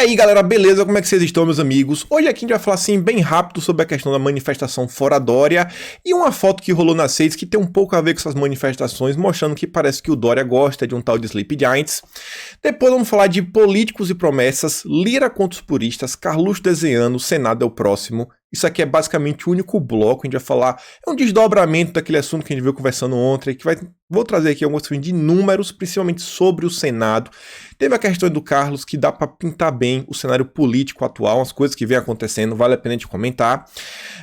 aí, galera, beleza? Como é que vocês estão, meus amigos? Hoje aqui a gente vai falar assim bem rápido sobre a questão da manifestação fora Dória e uma foto que rolou nas redes que tem um pouco a ver com essas manifestações, mostrando que parece que o Dória gosta de um tal de Sleep Giants. Depois vamos falar de políticos e promessas, Lira contra os puristas, Carluxo desenhando, Senado é o próximo. Isso aqui é basicamente o único bloco, a gente vai falar, é um desdobramento daquele assunto que a gente veio conversando ontem, vou trazer aqui algumas questões de números, principalmente sobre o Senado. Teve a questão do Carlos, que dá para pintar bem o cenário político atual, as coisas que vem acontecendo, vale a pena a gente comentar.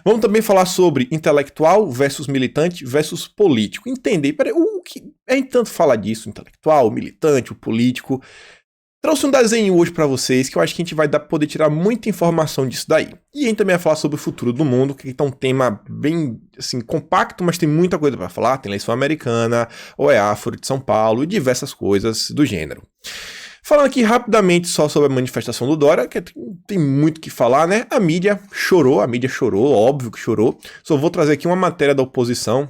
Vamos também falar sobre intelectual versus militante versus político. Entender, o que é tanto falar disso, intelectual, militante, o político. Trouxe um desenho hoje para vocês que eu acho que a gente vai poder tirar muita informação disso daí. E a gente também vai falar sobre o futuro do mundo, que é um tema bem assim, compacto, mas tem muita coisa para falar. Tem eleição americana, OEA, de São Paulo e diversas coisas do gênero. Falando aqui rapidamente só sobre a manifestação do Dória, que tem muito o que falar, né? A mídia chorou, óbvio que chorou. Só vou trazer aqui uma matéria da oposição,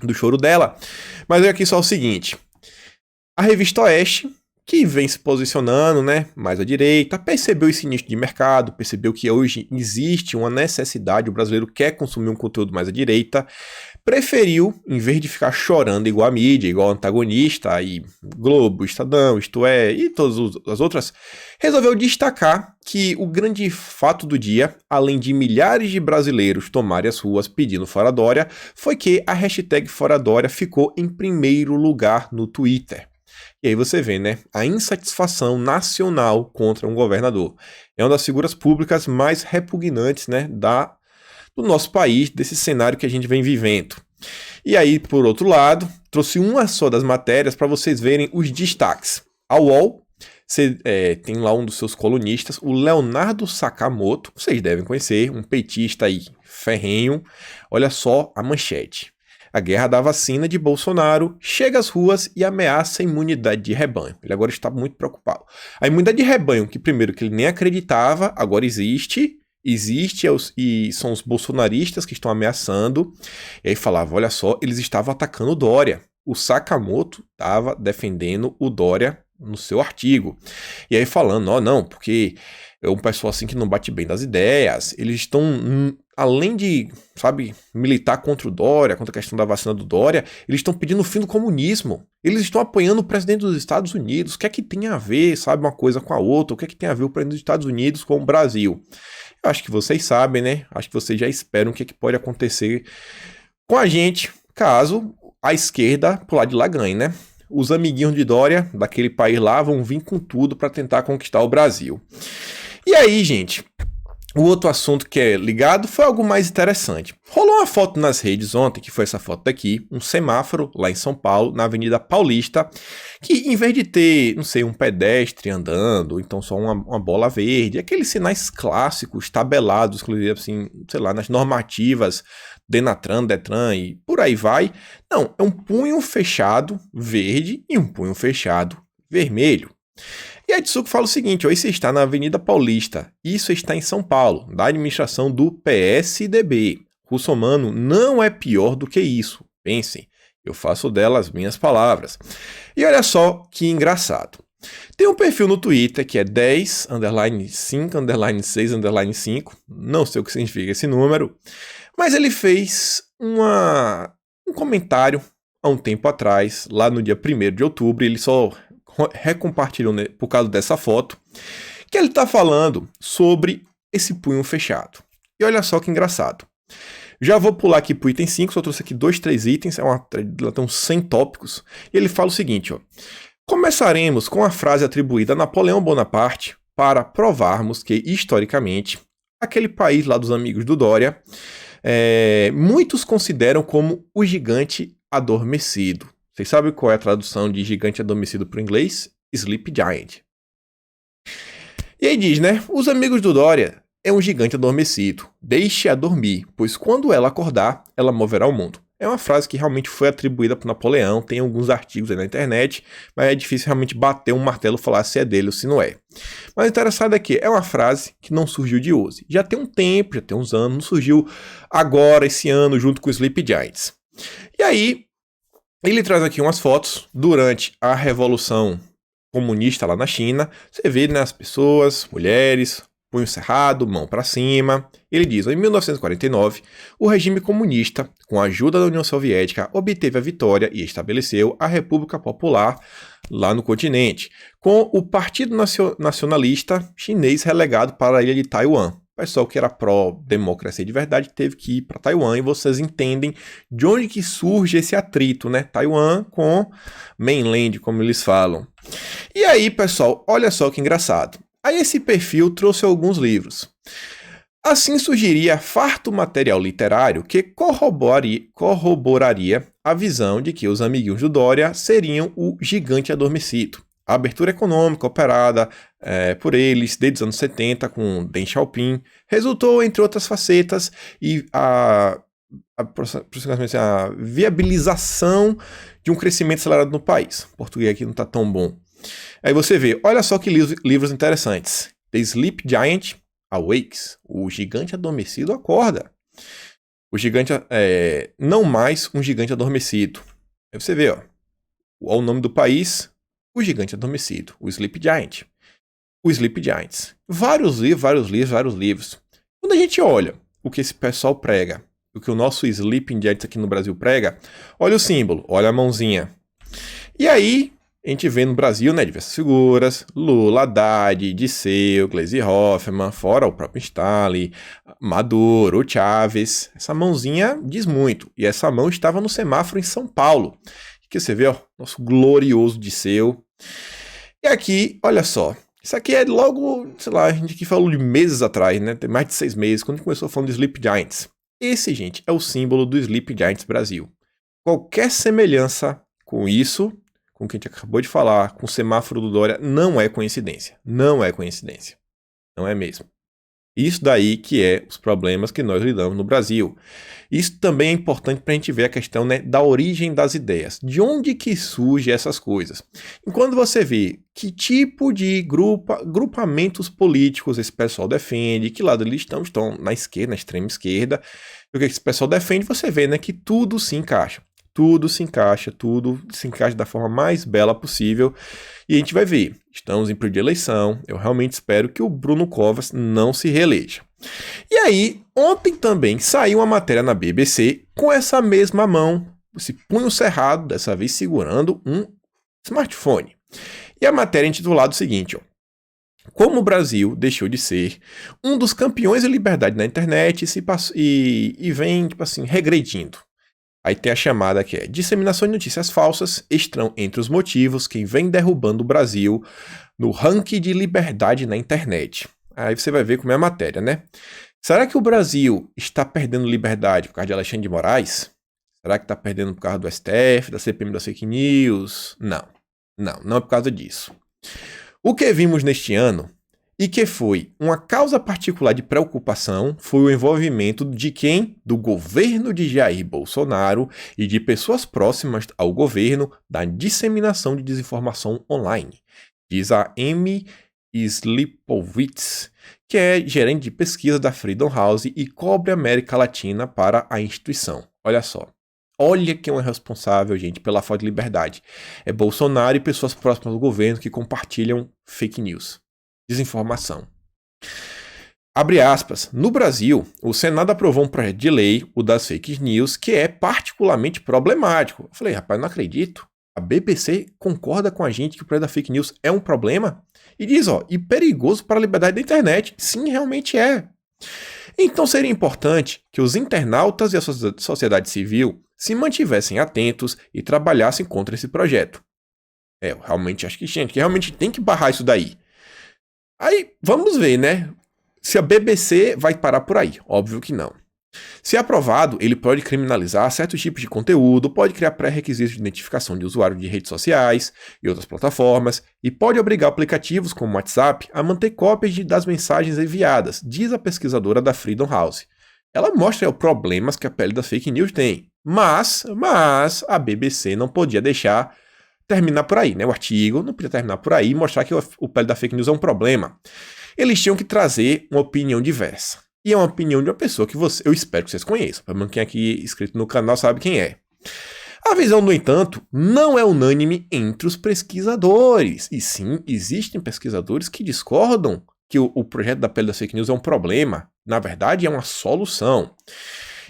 do choro dela. Mas é aqui só o seguinte. A revista Oeste, que vem se posicionando, né, mais à direita, percebeu esse nicho de mercado, percebeu que hoje existe uma necessidade, o brasileiro quer consumir um conteúdo mais à direita, preferiu, em vez de ficar chorando igual a mídia, igual a antagonista, aí Globo, Estadão, Isto É, e todas as outras, resolveu destacar que o grande fato do dia, além de milhares de brasileiros tomarem as ruas pedindo Fora Dória, foi que a hashtag Fora Dória ficou em primeiro lugar no Twitter. E aí você vê, né, a insatisfação nacional contra um governador. É uma das figuras públicas mais repugnantes, né, do nosso país, desse cenário que a gente vem vivendo. E aí, por outro lado, trouxe uma só das matérias para vocês verem os destaques. A UOL tem lá um dos seus colunistas, o Leonardo Sakamoto, vocês devem conhecer, um petista aí ferrenho. Olha só a manchete. A guerra da vacina de Bolsonaro chega às ruas e ameaça a imunidade de rebanho. Ele agora está muito preocupado. A imunidade de rebanho, que primeiro que ele nem acreditava, agora existe e são os bolsonaristas que estão ameaçando. E aí falava, olha só, eles estavam atacando o Dória. O Sakamoto estava defendendo o Dória no seu artigo. E aí falando, não, porque é um pessoal assim que não bate bem das ideias, eles estão, além de, militar contra o Dória, contra a questão da vacina do Dória, eles estão pedindo o fim do comunismo. Eles estão apoiando o presidente dos Estados Unidos. O que é que tem a ver, uma coisa com a outra? O que é que tem a ver o presidente dos Estados Unidos com o Brasil? Eu acho que vocês sabem, né? Acho que vocês já esperam o que é que pode acontecer com a gente, caso a esquerda pro lado de lá ganhe, né? Os amiguinhos de Dória, daquele país lá, vão vir com tudo para tentar conquistar o Brasil. E aí, gente, o outro assunto que é ligado foi algo mais interessante. Rolou uma foto nas redes ontem, que foi essa foto daqui, um semáforo lá em São Paulo, na Avenida Paulista, que em vez de ter, um pedestre andando, ou então só uma bola verde, aqueles sinais clássicos, tabelados, inclusive assim, nas normativas, Denatran, Detran e por aí vai. Não, é um punho fechado verde e um punho fechado vermelho. E a Tsuko fala o seguinte, isso está na Avenida Paulista, isso está em São Paulo, da administração do PSDB. Russomano não é pior do que isso, pensem, eu faço dela as minhas palavras. E olha só que engraçado. Tem um perfil no Twitter que é 10_5_6_5, não sei o que significa esse número, mas ele fez um comentário há um tempo atrás, lá no dia 1º de outubro, ele só recompartilhou, né, por causa dessa foto, que ele está falando sobre esse punho fechado. E olha só que engraçado. Já vou pular aqui para o item 5, só trouxe aqui 3 itens, ela tem uns 100 tópicos, e ele fala o seguinte, ó. Começaremos com a frase atribuída a Napoleão Bonaparte para provarmos que, historicamente, aquele país lá dos amigos do Dória, muitos consideram como o gigante adormecido. Vocês sabem qual é a tradução de gigante adormecido para o inglês? Sleep Giant. E aí diz, né? Os amigos do Dória é um gigante adormecido. Deixe-a dormir, pois quando ela acordar, ela moverá o mundo. É uma frase que realmente foi atribuída para Napoleão, tem alguns artigos aí na internet, mas é difícil realmente bater um martelo e falar se é dele ou se não é. Mas o interessante é que é uma frase que não surgiu de hoje. Já tem um tempo, já tem uns anos, não surgiu agora, esse ano, junto com os Sleep Giants. E aí, ele traz aqui umas fotos durante a Revolução comunista lá na China, você vê, né, as pessoas, mulheres, punho cerrado, mão para cima. Ele diz, em 1949, o regime comunista, com a ajuda da União Soviética, obteve a vitória e estabeleceu a República Popular lá no continente, com o Partido Nacionalista Chinês relegado para a ilha de Taiwan. O pessoal que era pró-democracia de verdade teve que ir para Taiwan, e vocês entendem de onde que surge esse atrito, né? Taiwan com mainland, como eles falam. E aí, pessoal, olha só que engraçado. Aí esse perfil trouxe alguns livros. Assim surgiria farto material literário que corroboraria a visão de que os amiguinhos do Dória seriam o gigante adormecido. A abertura econômica operada por eles desde os anos 70 com Deng Xiaoping resultou, entre outras facetas, e a viabilização de um crescimento acelerado no país. O português aqui não está tão bom. Aí você vê, olha só que livros interessantes. The Sleep Giant Awakes, o gigante adormecido acorda. O gigante não mais um gigante adormecido. Aí você vê, ó o nome do país, o gigante adormecido, o Sleep Giant. O Sleep Giants. Vários livros. Quando a gente olha o que esse pessoal prega, o que o nosso Sleeping Giants aqui no Brasil prega, olha o símbolo, olha a mãozinha. E aí, a gente vê no Brasil, né, diversas figuras, Lula, Haddad, Disseu, Gleisi Hoffmann, fora o próprio Stalin, Maduro, Chávez. Essa mãozinha diz muito. E essa mão estava no semáforo em São Paulo. Aqui você vê, ó, nosso glorioso Disseu. E aqui, olha só, isso aqui é logo, sei lá, a gente aqui falou de meses atrás, né, tem mais de 6 meses, quando a gente começou falando de Sleep Giants. Esse, gente, é o símbolo do Sleep Giants Brasil. Qualquer semelhança com isso, com o que a gente acabou de falar, com o semáforo do Dória, não é coincidência. Não é coincidência. Não é mesmo. Isso daí que é os problemas que nós lidamos no Brasil. Isso também é importante para a gente ver a questão, né, da origem das ideias. De onde que surgem essas coisas? E quando você vê que tipo de grupamentos políticos esse pessoal defende, que lado eles estão na esquerda, na extrema esquerda, o que esse pessoal defende, você vê, né, que tudo se encaixa. Tudo se encaixa da forma mais bela possível. E a gente vai ver. Estamos em período de eleição. Eu realmente espero que o Bruno Covas não se reeleja. E aí, ontem também saiu uma matéria na BBC com essa mesma mão, esse punho cerrado, dessa vez segurando um smartphone. E a matéria é intitulada o seguinte, ó. Como o Brasil deixou de ser um dos campeões de liberdade na internet e vem, tipo assim, regredindo. Aí tem a chamada que é disseminação de notícias falsas estão entre os motivos que vem derrubando o Brasil no ranking de liberdade na internet. Aí você vai ver como é a matéria, né? Será que o Brasil está perdendo liberdade por causa de Alexandre de Moraes? Será que está perdendo por causa do STF, da CPMI das fake news? Não é por causa disso. O que vimos neste ano e que foi uma causa particular de preocupação foi o envolvimento de quem? Do governo de Jair Bolsonaro e de pessoas próximas ao governo da disseminação de desinformação online, diz a Amy Slipowitz, que é gerente de pesquisa da Freedom House e cobre a América Latina para a instituição. Olha só. Olha quem é responsável, gente, pela falta de liberdade. É Bolsonaro e pessoas próximas ao governo que compartilham fake news. Desinformação. Abre aspas. No Brasil, o Senado aprovou um projeto de lei, o das fake news, que é particularmente problemático. Eu falei, rapaz, não acredito. A BBC concorda com a gente que o projeto da fake news é um problema? E diz, ó, e perigoso para a liberdade da internet. Sim, realmente é. Então seria importante que os internautas e a sociedade civil se mantivessem atentos e trabalhassem contra esse projeto. Eu realmente acho que, gente, que realmente tem que barrar isso daí. Aí, vamos ver, né? Se a BBC vai parar por aí. Óbvio que não. Se aprovado, ele pode criminalizar certos tipos de conteúdo, pode criar pré-requisitos de identificação de usuário de redes sociais e outras plataformas, e pode obrigar aplicativos como o WhatsApp a manter cópias das mensagens enviadas, diz a pesquisadora da Freedom House. Ela mostra os problemas que a pele das fake news tem, mas a BBC não podia deixar terminar por aí, né? O artigo não podia terminar por aí e mostrar que o pele da fake news é um problema. Eles tinham que trazer uma opinião diversa. E é uma opinião de uma pessoa que eu espero que vocês conheçam. Pelo menos quem aqui inscrito no canal sabe quem é. A visão, no entanto, não é unânime entre os pesquisadores. E sim, existem pesquisadores que discordam que o projeto da pele das fake news é um problema. Na verdade, é uma solução.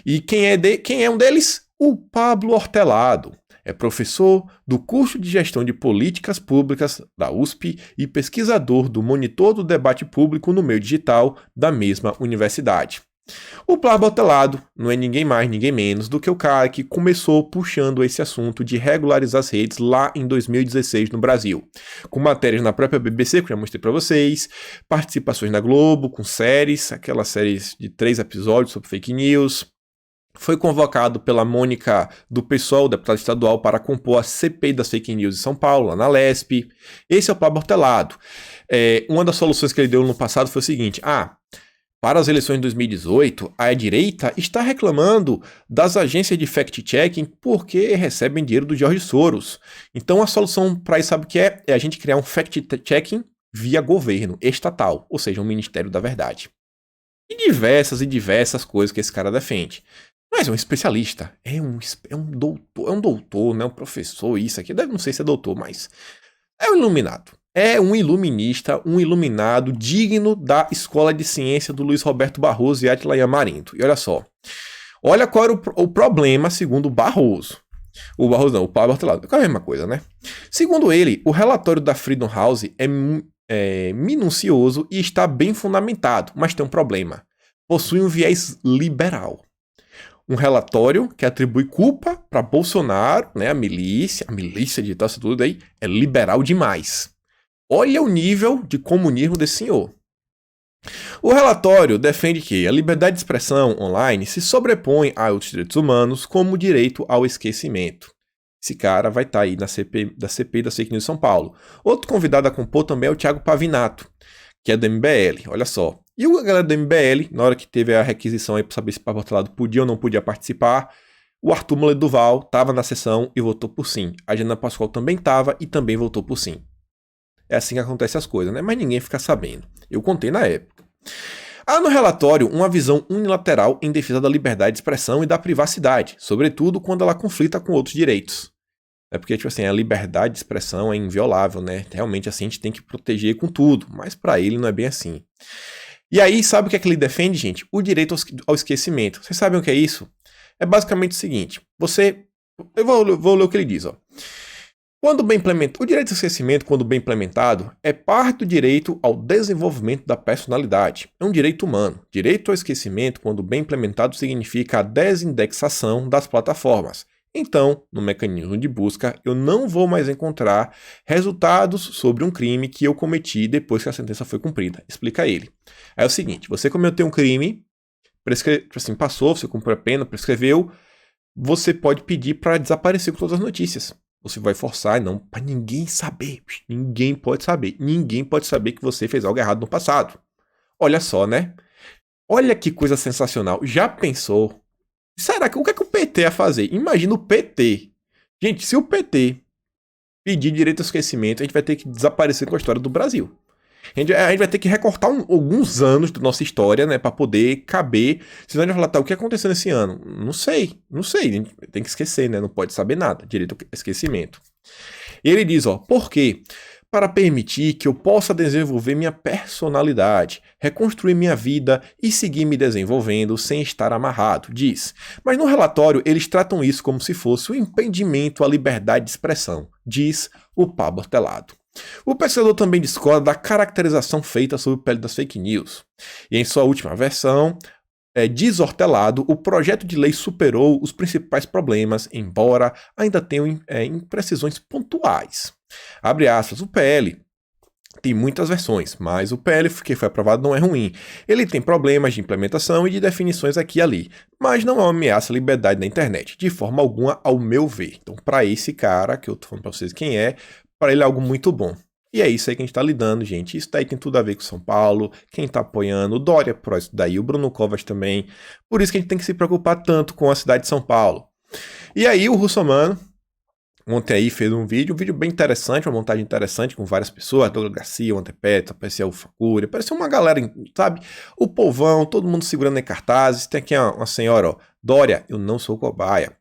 E quem é um deles? O Pablo Hortelado. É professor do curso de Gestão de Políticas Públicas da USP e pesquisador do Monitor do Debate Público no Meio Digital da mesma universidade. O Pablo Hortelado não é ninguém mais, ninguém menos do que o cara que começou puxando esse assunto de regularizar as redes lá em 2016 no Brasil, com matérias na própria BBC, que eu já mostrei para vocês, participações na Globo, com séries, aquelas séries de 3 episódios sobre fake news. Foi convocado pela Mônica do PSOL, deputada estadual, para compor a CPI das fake news em São Paulo, lá na LESP. Esse é o Pablo Hortelado. Uma das soluções que ele deu no passado foi o seguinte: para as eleições de 2018, a direita está reclamando das agências de fact-checking porque recebem dinheiro do George Soros. Então a solução para isso, sabe o que é? É a gente criar um fact-checking via governo estatal, ou seja, um Ministério da Verdade. E diversas coisas que esse cara defende. Mas é um especialista, é um doutor, né? Um professor, isso aqui, não sei se é doutor, mas é um iluminado. É um iluminista, um iluminado digno da escola de ciência do Luiz Roberto Barroso e Átila Yamarino. E olha só, olha qual era o problema segundo o Barroso. O Barroso não, o Pablo Hortelado, é a mesma coisa, né? Segundo ele, o relatório da Freedom House é minucioso e está bem fundamentado, mas tem um problema. Possui um viés liberal. Um relatório que atribui culpa para Bolsonaro, né, a milícia digital, isso tudo aí, é liberal demais. Olha o nível de comunismo desse senhor. O relatório defende que a liberdade de expressão online se sobrepõe a outros direitos humanos, como o direito ao esquecimento. Esse cara vai estar aí na CPI das fake news de São Paulo. Outro convidado a compor também é o Thiago Pavinato, que é do MBL, olha só. E a galera do MBL, na hora que teve a requisição aí para saber se o Pablo Hortelado podia ou não podia participar, o Arthur Moledo Duval estava na sessão e votou por sim. A Jana Pascoal também estava e também votou por sim. É assim que acontecem as coisas, né? Mas ninguém fica sabendo. Eu contei na época. Há no relatório uma visão unilateral em defesa da liberdade de expressão e da privacidade, sobretudo quando ela conflita com outros direitos. É porque, tipo assim, a liberdade de expressão é inviolável, né? Realmente, assim, a gente tem que proteger com tudo, mas para ele não é bem assim. E aí, sabe o que é que ele defende, gente? O direito ao esquecimento. Vocês sabem o que é isso? É basicamente o seguinte, eu vou ler o que ele diz, ó. Quando bem implementado, o direito ao esquecimento, quando bem implementado, é parte do direito ao desenvolvimento da personalidade. É um direito humano. Direito ao esquecimento, quando bem implementado, significa a desindexação das plataformas. Então, no mecanismo de busca, eu não vou mais encontrar resultados sobre um crime que eu cometi depois que a sentença foi cumprida. Explica ele. É o seguinte, você cometeu um crime, passou, você cumpriu a pena, prescreveu, você pode pedir para desaparecer com todas as notícias. Você vai forçar, não, para ninguém saber. Ninguém pode saber. Ninguém pode saber que você fez algo errado no passado. Olha só, né? Olha que coisa sensacional. Já pensou? Será que o que é que o PT ia fazer? Imagina o PT. Gente, se o PT pedir direito ao esquecimento, a gente vai ter que desaparecer com a história do Brasil. A gente vai ter que recortar alguns anos da nossa história, né, para poder caber. Senão a gente vai falar, tá, o que aconteceu nesse ano? Não sei. A gente tem que esquecer, né? Não pode saber nada. Direito ao esquecimento. E ele diz, ó, por quê? Para permitir que eu possa desenvolver minha personalidade, reconstruir minha vida e seguir me desenvolvendo sem estar amarrado, diz. Mas no relatório eles tratam isso como se fosse um impedimento à liberdade de expressão, diz o Pablo Hortelado. O pesquisador também discorda da caracterização feita sobre o pele das fake news. E em sua última versão, diz Hortelado, o projeto de lei superou os principais problemas, embora ainda tenha imprecisões pontuais. Abre aspas, o PL tem muitas versões, mas o PL que foi aprovado não é ruim. Ele tem problemas de implementação e de definições aqui e ali, mas não ameaça a liberdade na internet, de forma alguma, ao meu ver. Então, para esse cara, que eu tô falando para vocês quem é, para ele é algo muito bom. E é isso aí que a gente está lidando, gente. Isso daí tem tudo a ver com São Paulo, quem está apoiando, o Dória por isso daí, o Bruno Covas também. Por isso que a gente tem que se preocupar tanto com a cidade de São Paulo. E aí o Russomano, ontem aí fez um vídeo bem interessante, uma montagem interessante com várias pessoas, Douglas Garcia, o Antepetro, apareceu o Facuri, apareceu uma galera, sabe? O povão, todo mundo segurando em cartazes. Tem aqui uma senhora, ó, Dória, eu não sou cobaia.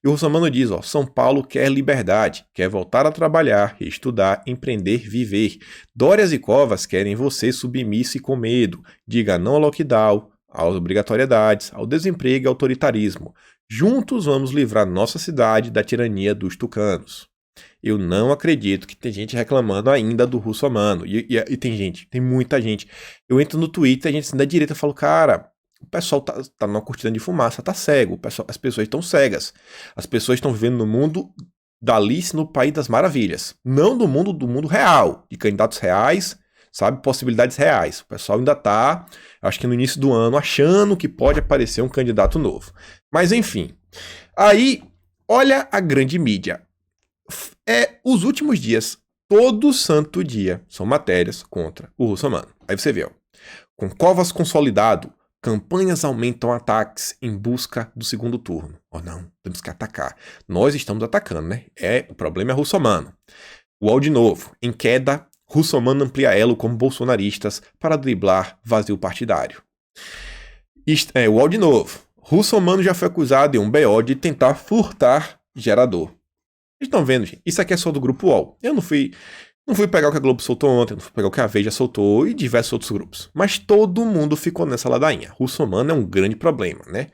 E o Russomano diz, ó, São Paulo quer liberdade, quer voltar a trabalhar, estudar, empreender, viver. Dórias e Covas querem você submisso e com medo. Diga não ao lockdown, às obrigatoriedades, ao desemprego e ao autoritarismo. Juntos vamos livrar nossa cidade da tirania dos tucanos. Eu não acredito que tem gente reclamando ainda do Russomano. E tem muita gente. Eu entro no Twitter, a gente assim, da direita fala, cara, o pessoal tá numa cortina de fumaça, tá cego. As pessoas estão cegas. As pessoas estão vivendo no mundo da Alice no País das Maravilhas. Não do mundo real, de candidatos reais, sabe, possibilidades reais. O pessoal ainda tá, acho que no início do ano, achando que pode aparecer um candidato novo. Mas enfim, aí, olha a grande mídia. Os últimos dias, todo santo dia, são matérias contra o Russomano. Aí você vê, ó, com Covas consolidado, campanhas aumentam ataques em busca do segundo turno. Oh não, temos que atacar. Nós estamos atacando, né? O problema é Russomano. UOL de novo, em queda, Russomano amplia elo como bolsonaristas para driblar vazio partidário. UOL de novo, Russomano já foi acusado em um BO de tentar furtar gerador. Vocês estão vendo, gente? Isso aqui é só do grupo UOL. Eu não fui pegar o que a Globo soltou ontem, não fui pegar o que a Veja soltou e diversos outros grupos. Mas todo mundo ficou nessa ladainha. Russomano é um grande problema, né?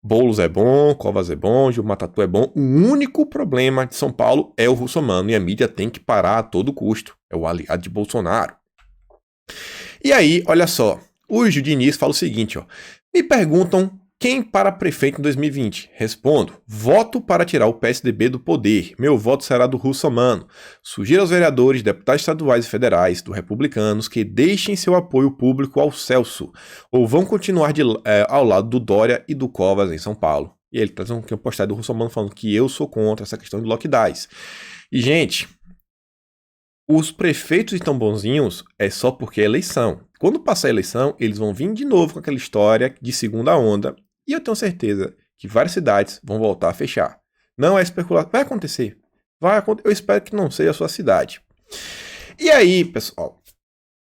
Boulos é bom, Covas é bom, Gilmar Tato é bom. O único problema de São Paulo é o Russomano e a mídia tem que parar a todo custo. É o aliado de Bolsonaro. E aí, olha só, o Gil Diniz fala o seguinte, ó. Me perguntam quem para prefeito em 2020? Respondo, voto para tirar o PSDB do poder. Meu voto será do Russomano. Sugiro aos vereadores, deputados estaduais e federais, do Republicanos, que deixem seu apoio público ao Celso, ou vão continuar ao lado do Dória e do Covas em São Paulo. E ele traz uma postagem do Russomano falando que eu sou contra essa questão de lockdowns. E, gente, os prefeitos estão bonzinhos é só porque é eleição. Quando passar a eleição, eles vão vir de novo com aquela história de segunda onda. E eu tenho certeza que várias cidades vão voltar a fechar. Não é especulação. Vai acontecer. Eu espero que não seja a sua cidade. E aí, pessoal,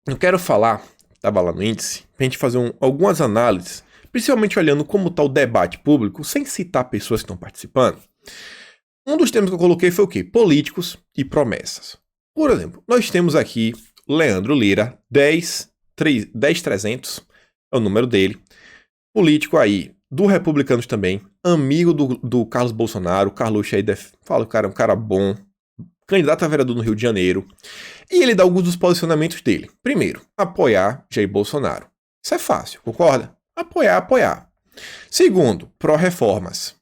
eu quero falar, estava lá no índice, para a gente fazer algumas análises, principalmente olhando como está o debate público, sem citar pessoas que estão participando. Um dos temas que eu coloquei foi o quê? Políticos e promessas. Por exemplo, nós temos aqui Leandro Lira, 10.300, é o número dele, político aí, do Republicanos também, amigo do Carlos Bolsonaro, Carluxo aí fala que o cara é um cara bom, candidato a vereador no Rio de Janeiro, e ele dá alguns dos posicionamentos dele. Primeiro, apoiar Jair Bolsonaro. Isso é fácil, concorda? Apoiar. Segundo, pró-reformas.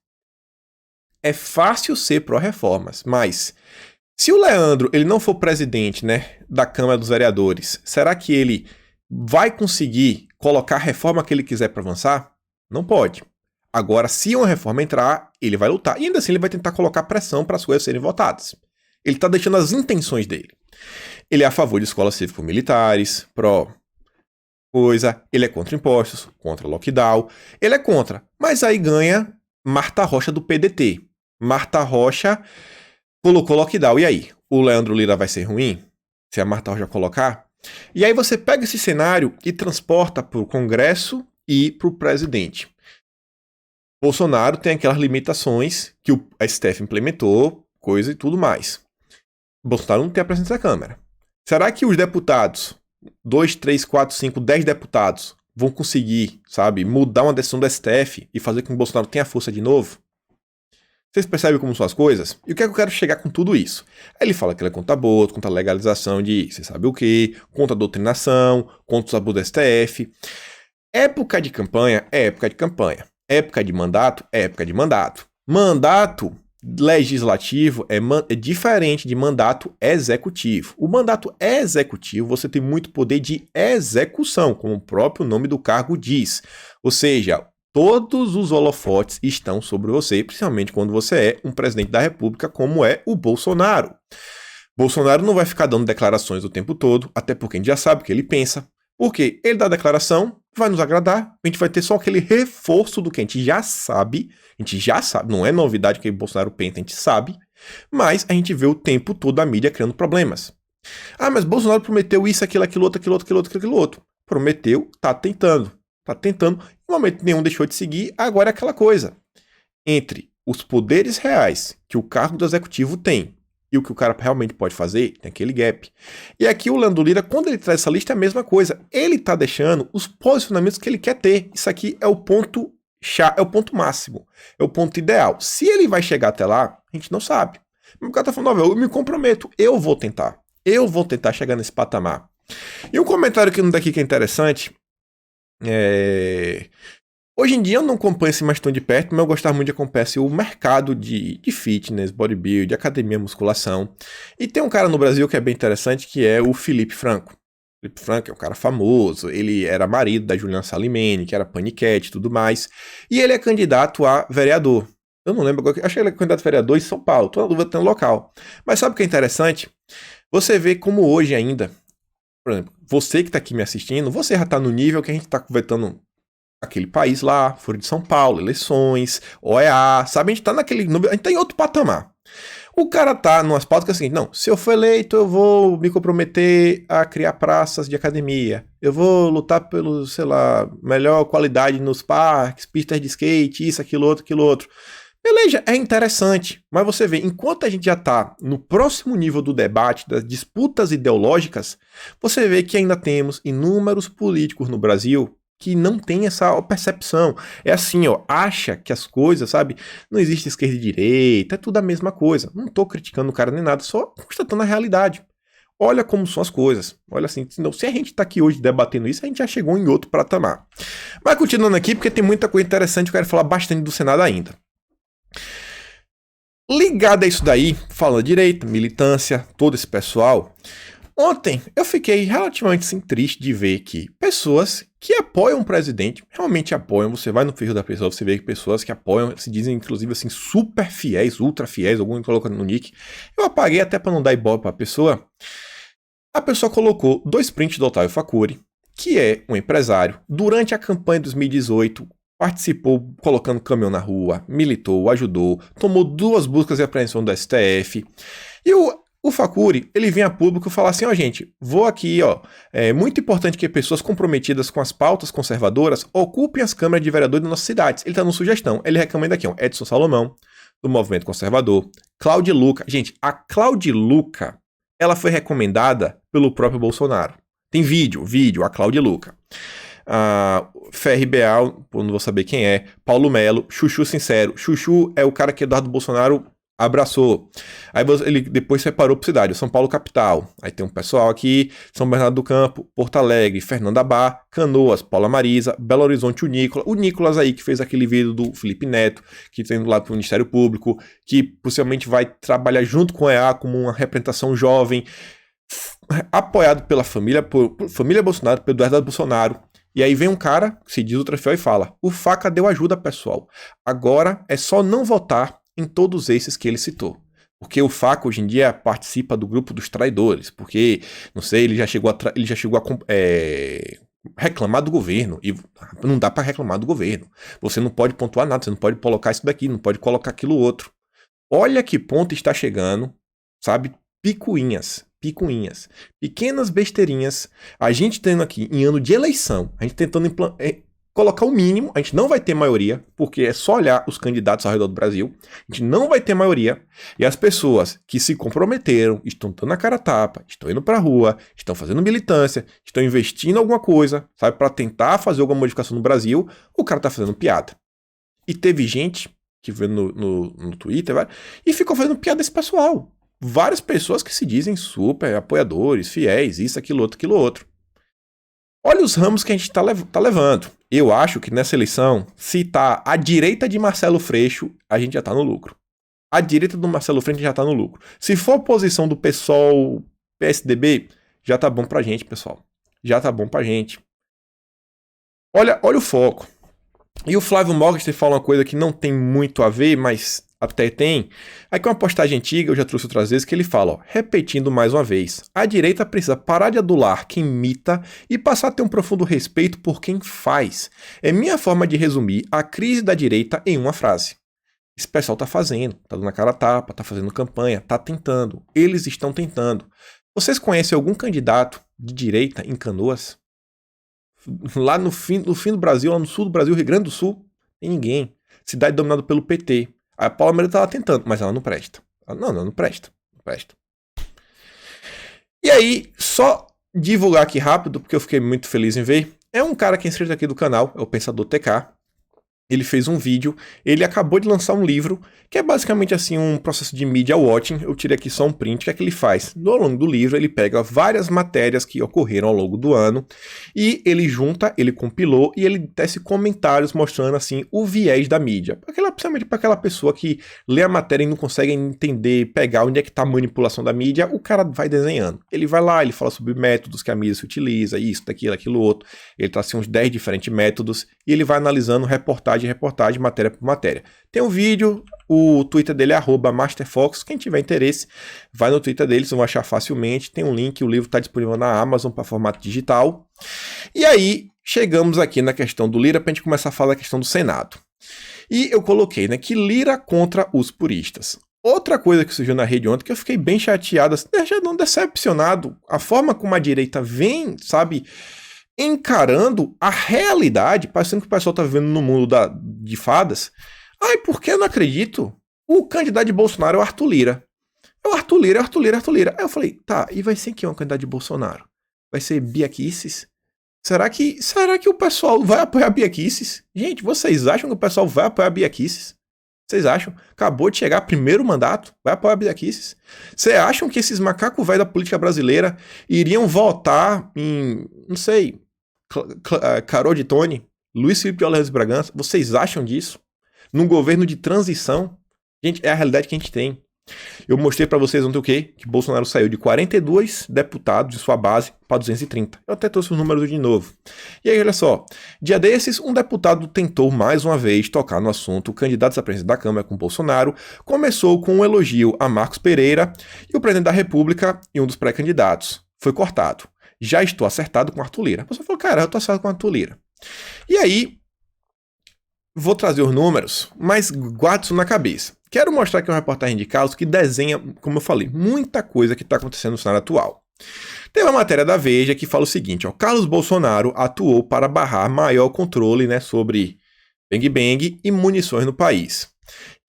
É fácil ser pró-reformas, mas se o Leandro ele não for presidente, né, da Câmara dos Vereadores, será que ele vai conseguir colocar a reforma que ele quiser para avançar? Não pode. Agora, se uma reforma entrar, ele vai lutar. E ainda assim ele vai tentar colocar pressão para as coisas serem votadas. Ele está deixando as intenções dele. Ele é a favor de escolas cívico-militares, ele é contra impostos, contra lockdown, ele é contra. Mas aí ganha Marta Rocha do PDT. Marta Rocha colocou lockdown. E aí? O Leandro Lira vai ser ruim? Se a Marta Rocha colocar? E aí você pega esse cenário e transporta para o Congresso e para o presidente. Bolsonaro tem aquelas limitações que o STF implementou, coisa e tudo mais. Bolsonaro não tem a presença da Câmara. Será que os deputados, 2, 3, 4, 5, 10 deputados, vão conseguir, sabe, mudar uma decisão do STF e fazer com que o Bolsonaro tenha força de novo? Vocês percebem como são as coisas? E o que é que eu quero chegar com tudo isso? Aí ele fala que ele é contra aborto, contra a legalização de você sabe o quê, contra a doutrinação, contra os abusos do STF. Época de campanha é época de campanha. Época de mandato é época de mandato. Mandato legislativo é diferente de mandato executivo. O mandato executivo você tem muito poder de execução, como o próprio nome do cargo diz. Ou seja, todos os holofotes estão sobre você, principalmente quando você é um presidente da República, como é o Bolsonaro. Bolsonaro não vai ficar dando declarações o tempo todo, até porque a gente já sabe o que ele pensa. Porque ele dá a declaração, vai nos agradar, a gente vai ter só aquele reforço do que a gente já sabe, não é novidade que o Bolsonaro pensa, a gente sabe, mas a gente vê o tempo todo a mídia criando problemas. Ah, mas Bolsonaro prometeu isso, aquilo, aquilo outro. Prometeu, tá tentando, em momento nenhum deixou de seguir, agora é aquela coisa. Entre os poderes reais que o cargo do executivo tem e o que o cara realmente pode fazer, tem aquele gap. E aqui o Leandro Lira, quando ele traz essa lista, é a mesma coisa. Ele tá deixando os posicionamentos que ele quer ter. Isso aqui é o ponto é o ponto máximo, é o ponto ideal. Se ele vai chegar até lá, a gente não sabe. O cara tá falando, eu me comprometo, eu vou tentar chegar nesse patamar. E um comentário que não daqui que é interessante, hoje em dia eu não acompanho esse mais tão de perto, mas eu gostava muito de acompanhar o mercado de fitness, bodybuilding, de academia, musculação. E tem um cara no Brasil que é bem interessante, que é o Felipe Franco. Felipe Franco é um cara famoso, ele era marido da Juliana Salimene, que era paniquete e tudo mais. E ele é candidato a vereador. Eu não lembro agora, acho que ele é candidato a vereador em São Paulo, tô na dúvida tem um local. Mas sabe o que é interessante? Você vê como hoje ainda, por exemplo, você que tá aqui me assistindo, você já tá no nível que a gente tá conversando aquele país lá, Foro de São Paulo, eleições, OEA, sabe? A gente tá a gente tá em outro patamar. O cara tá numas pautas que é assim, não, se eu for eleito eu vou me comprometer a criar praças de academia, eu vou lutar pelo, sei lá, melhor qualidade nos parques, pistas de skate, isso, aquilo outro. Beleza, é interessante, mas você vê, enquanto a gente já tá no próximo nível do debate, das disputas ideológicas, você vê que ainda temos inúmeros políticos no Brasil que não tem essa percepção. É assim, acha que as coisas, sabe, não existe esquerda e direita, é tudo a mesma coisa. Não tô criticando o cara nem nada, só constatando a realidade. Olha como são as coisas. Olha assim, se a gente tá aqui hoje debatendo isso, a gente já chegou em outro patamar. Mas continuando aqui, porque tem muita coisa interessante, eu quero falar bastante do Senado ainda. Ligado a isso daí, falando direita, militância, todo esse pessoal, ontem eu fiquei relativamente assim, triste de ver que pessoas que apoiam o presidente, realmente apoiam, você vai no perfil da pessoa, você vê que pessoas que apoiam, se dizem inclusive assim super fiéis, ultra fiéis, algum colocando no nick, eu apaguei até para não dar ibope pra pessoa. A pessoa colocou 2 prints do Otávio Facuri, que é um empresário, durante a campanha de 2018, participou colocando caminhão na rua, militou, ajudou, tomou 2 buscas de apreensão do STF. E o Facuri, ele vem a público falar assim, gente, vou aqui, é muito importante que pessoas comprometidas com as pautas conservadoras ocupem as câmaras de vereadores das nossas cidades. Ele tá no sugestão, ele recomenda aqui, Edson Salomão, do Movimento Conservador, Cláudia Luca. Gente, a Cláudia Luca, ela foi recomendada pelo próprio Bolsonaro. Tem vídeo, a Cláudia Luca. Ferri Beal, não vou saber quem é, Paulo Melo, Chuchu Sincero. Chuchu é o cara que Eduardo Bolsonaro abraçou. Aí ele depois separou por cidade, São Paulo capital. Aí tem um pessoal aqui, São Bernardo do Campo, Porto Alegre, Fernando Abá, Canoas, Paula Marisa, Belo Horizonte, o Nicolas aí que fez aquele vídeo do Felipe Neto, que tem lá pro Ministério Público, que possivelmente vai trabalhar junto com a EA como uma representação jovem, apoiado pela família, por família Bolsonaro, pelo Eduardo Bolsonaro. E aí vem um cara, que se diz ultrafiel e fala, o Faca deu ajuda, pessoal. Agora é só não votar em todos esses que ele citou. Porque o Faca hoje em dia participa do grupo dos traidores. Porque, não sei, ele já chegou a reclamar do governo. E não dá para reclamar do governo. Você não pode pontuar nada, você não pode colocar isso daqui, não pode colocar aquilo outro. Olha que ponto está chegando, sabe? Picuinhas, pequenas besteirinhas, a gente tendo aqui em ano de eleição, a gente tentando colocar o mínimo, a gente não vai ter maioria, porque é só olhar os candidatos ao redor do Brasil, a gente não vai ter maioria, e as pessoas que se comprometeram, estão dando a cara a tapa, estão indo pra rua, estão fazendo militância, estão investindo em alguma coisa, sabe, pra tentar fazer alguma modificação no Brasil, o cara tá fazendo piada. E teve gente que veio no Twitter, e ficou fazendo piada desse pessoal. Várias pessoas que se dizem super apoiadores, fiéis, isso, aquilo outro. Olha os ramos que a gente tá levando. Eu acho que nessa eleição, se tá à direita de Marcelo Freixo, a gente já tá no lucro. À direita do Marcelo Freixo já tá no lucro. Se for a posição do PSOL, PSDB, já tá bom pra gente, pessoal. Já tá bom pra gente. Olha o foco. E o Flávio Morgenstern fala uma coisa que não tem muito a ver, mas até tem. Aqui é uma postagem antiga, eu já trouxe outras vezes, que ele fala, repetindo mais uma vez, a direita precisa parar de adular quem imita e passar a ter um profundo respeito por quem faz. É minha forma de resumir a crise da direita em uma frase. Esse pessoal tá fazendo, tá dando a cara a tapa, tá fazendo campanha, tá tentando. Eles estão tentando. Vocês conhecem algum candidato de direita em Canoas? Lá no fim do Brasil, lá no sul do Brasil, Rio Grande do Sul, tem ninguém. Cidade dominada pelo PT. A Paula Moreira tava tentando, mas ela não presta. Não presta. Não presta. E aí, só divulgar aqui rápido, porque eu fiquei muito feliz em ver. É um cara que é inscrito aqui do canal, é o Pensador TK. Ele fez um vídeo, ele acabou de lançar um livro, que é basicamente assim um processo de media watching. Eu tirei aqui só um print, que é que ele faz? Ao longo do livro, ele pega várias matérias que ocorreram ao longo do ano, e ele junta, ele compilou, e ele tece comentários mostrando assim o viés da mídia. Principalmente para aquela pessoa que lê a matéria e não consegue entender, pegar onde é que está a manipulação da mídia, o cara vai desenhando. Ele vai lá, ele fala sobre métodos que a mídia se utiliza, isso, daquilo, aquilo outro. Ele traz assim, uns 10 diferentes métodos, e ele vai analisando reportagem, matéria por matéria. Tem um vídeo, o Twitter dele é @masterfox. Quem tiver interesse, vai no Twitter dele, vocês vão achar facilmente. Tem um link, o livro está disponível na Amazon para formato digital. E aí, chegamos aqui na questão do Lira, para a gente começar a falar da questão do Senado. E eu coloquei, né, que Lira contra os puristas. Outra coisa que surgiu na rede ontem, que eu fiquei bem chateado, decepcionado, a forma como a direita vem, sabe, encarando a realidade, parecendo que o pessoal tá vivendo no mundo de fadas. Ai, por que eu não acredito? O candidato de Bolsonaro é o Arthur Lira. É o Arthur Lira, é o Arthur Lira, é o Arthur Lira. Aí eu falei, tá, e vai ser quem é o candidato de Bolsonaro? Vai ser Bia Kicis? Será que o pessoal vai apoiar a Bia Kicis? Gente, vocês acham que o pessoal vai apoiar a Bia Kicis? Vocês acham? Acabou de chegar primeiro mandato, vai apoiar a Bia Kicis? Vocês acham que esses macacos velhos da política brasileira iriam votar em, não sei, Carol de Tone, Luiz Felipe de Orleans Bragança? Vocês acham disso? Num governo de transição? Gente, é a realidade que a gente tem. Eu mostrei pra vocês ontem o quê? Que Bolsonaro saiu de 42 deputados de sua base para 230. Eu até trouxe os números de novo. E aí, olha só. Dia desses, um deputado tentou mais uma vez tocar no assunto. O candidato à presidência da Câmara com Bolsonaro começou com um elogio a Marcos Pereira e o presidente da República e um dos pré-candidatos. Foi cortado. Já estou acertado com Arthur Lira. A pessoa falou, cara, eu estou acertado com Arthur Lira. E aí, vou trazer os números, mas guarde isso na cabeça. Quero mostrar aqui uma reportagem de Carlos que desenha, como eu falei, muita coisa que está acontecendo no cenário atual. Tem uma matéria da Veja que fala o seguinte, ó, Carlos Bolsonaro atuou para barrar maior controle, né, sobre Bang Bang e munições no país.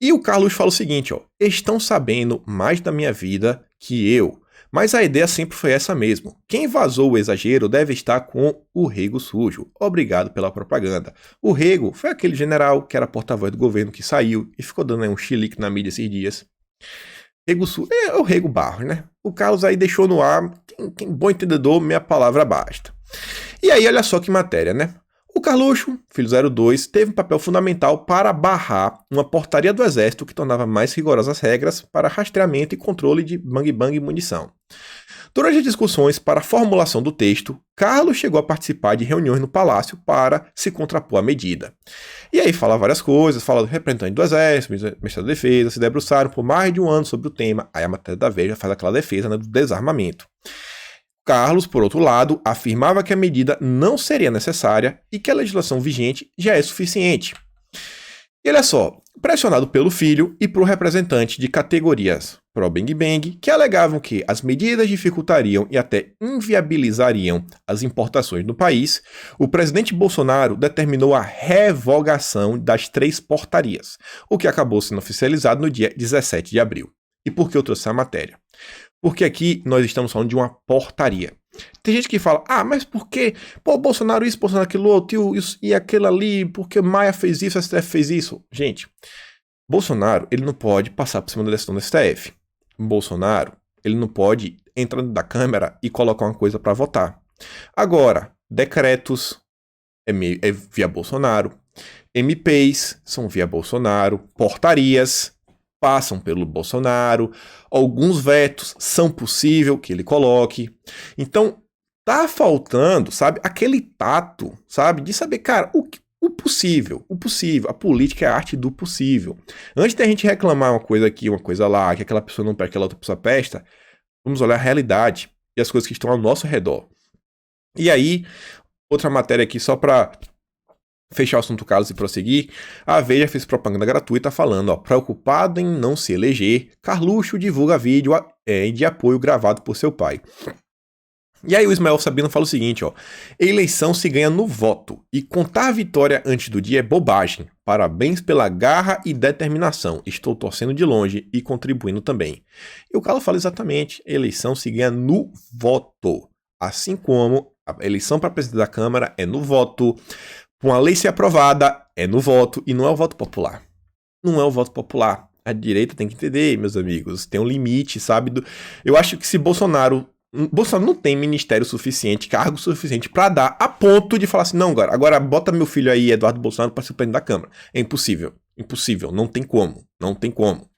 E o Carlos fala o seguinte, ó, estão sabendo mais da minha vida que eu. Mas a ideia sempre foi essa mesmo. Quem vazou o exagero deve estar com o Rego sujo. Obrigado pela propaganda. O Rego foi aquele general que era porta-voz do governo que saiu e ficou dando aí um chilique na mídia esses dias. Rego sujo é o Rego Barros, né? O Carlos aí deixou no ar. Quem bom entendedor, minha palavra basta. E aí, olha só que matéria, né? O Carluxo, filho 02, teve um papel fundamental para barrar uma portaria do Exército que tornava mais rigorosas as regras para rastreamento e controle de bang-bang e munição. Durante as discussões para a formulação do texto, Carlos chegou a participar de reuniões no Palácio para se contrapor à medida. E aí fala várias coisas, fala do representante do Exército, Ministério da Defesa, se debruçaram por mais de um ano sobre o tema. Aí a matéria da Veja faz aquela defesa, né, do desarmamento. Carlos, por outro lado, afirmava que a medida não seria necessária e que a legislação vigente já é suficiente. E olha só, pressionado pelo filho e por representante de categorias pró-Bang Bang, que alegavam que as medidas dificultariam e até inviabilizariam as importações no país, o presidente Bolsonaro determinou a revogação das 3 portarias, o que acabou sendo oficializado no dia 17 de abril. E por que eu trouxe essa matéria? Porque aqui nós estamos falando de uma portaria. Tem gente que fala, mas por que? Pô, Bolsonaro isso, Bolsonaro aquilo outro, e aquilo ali, porque Maia fez isso, a STF fez isso. Gente, Bolsonaro, ele não pode passar por cima da decisão do STF. Bolsonaro, ele não pode entrar dentro da Câmara e colocar uma coisa para votar. Agora, decretos é via Bolsonaro, MPs são via Bolsonaro, portarias passam pelo Bolsonaro, alguns vetos são possível que ele coloque. Então, tá faltando, sabe, aquele tato, sabe, de saber, cara, o possível, a política é a arte do possível. Antes da gente reclamar uma coisa aqui, uma coisa lá, que aquela pessoa não presta, aquela outra pessoa presta, vamos olhar a realidade e as coisas que estão ao nosso redor. E aí, outra matéria aqui só para fechar o assunto Carlos e prosseguir, a Veja fez propaganda gratuita falando, preocupado em não se eleger, Carluxo divulga vídeo de apoio gravado por seu pai. E aí o Ismael Sabino fala o seguinte, ó: eleição se ganha no voto, e contar a vitória antes do dia é bobagem. Parabéns pela garra e determinação. Estou torcendo de longe e contribuindo também. E o Carlos fala exatamente, eleição se ganha no voto. Assim como a eleição para presidente da Câmara é no voto, uma lei ser aprovada é no voto, e não é o voto popular. Não é o voto popular. A direita tem que entender, meus amigos, tem um limite, sabe? Eu acho que se Bolsonaro não tem ministério suficiente, cargo suficiente pra dar, a ponto de falar assim, não, agora bota meu filho aí, Eduardo Bolsonaro, pra ser presidente da Câmara. É impossível, impossível, não tem como, não tem como.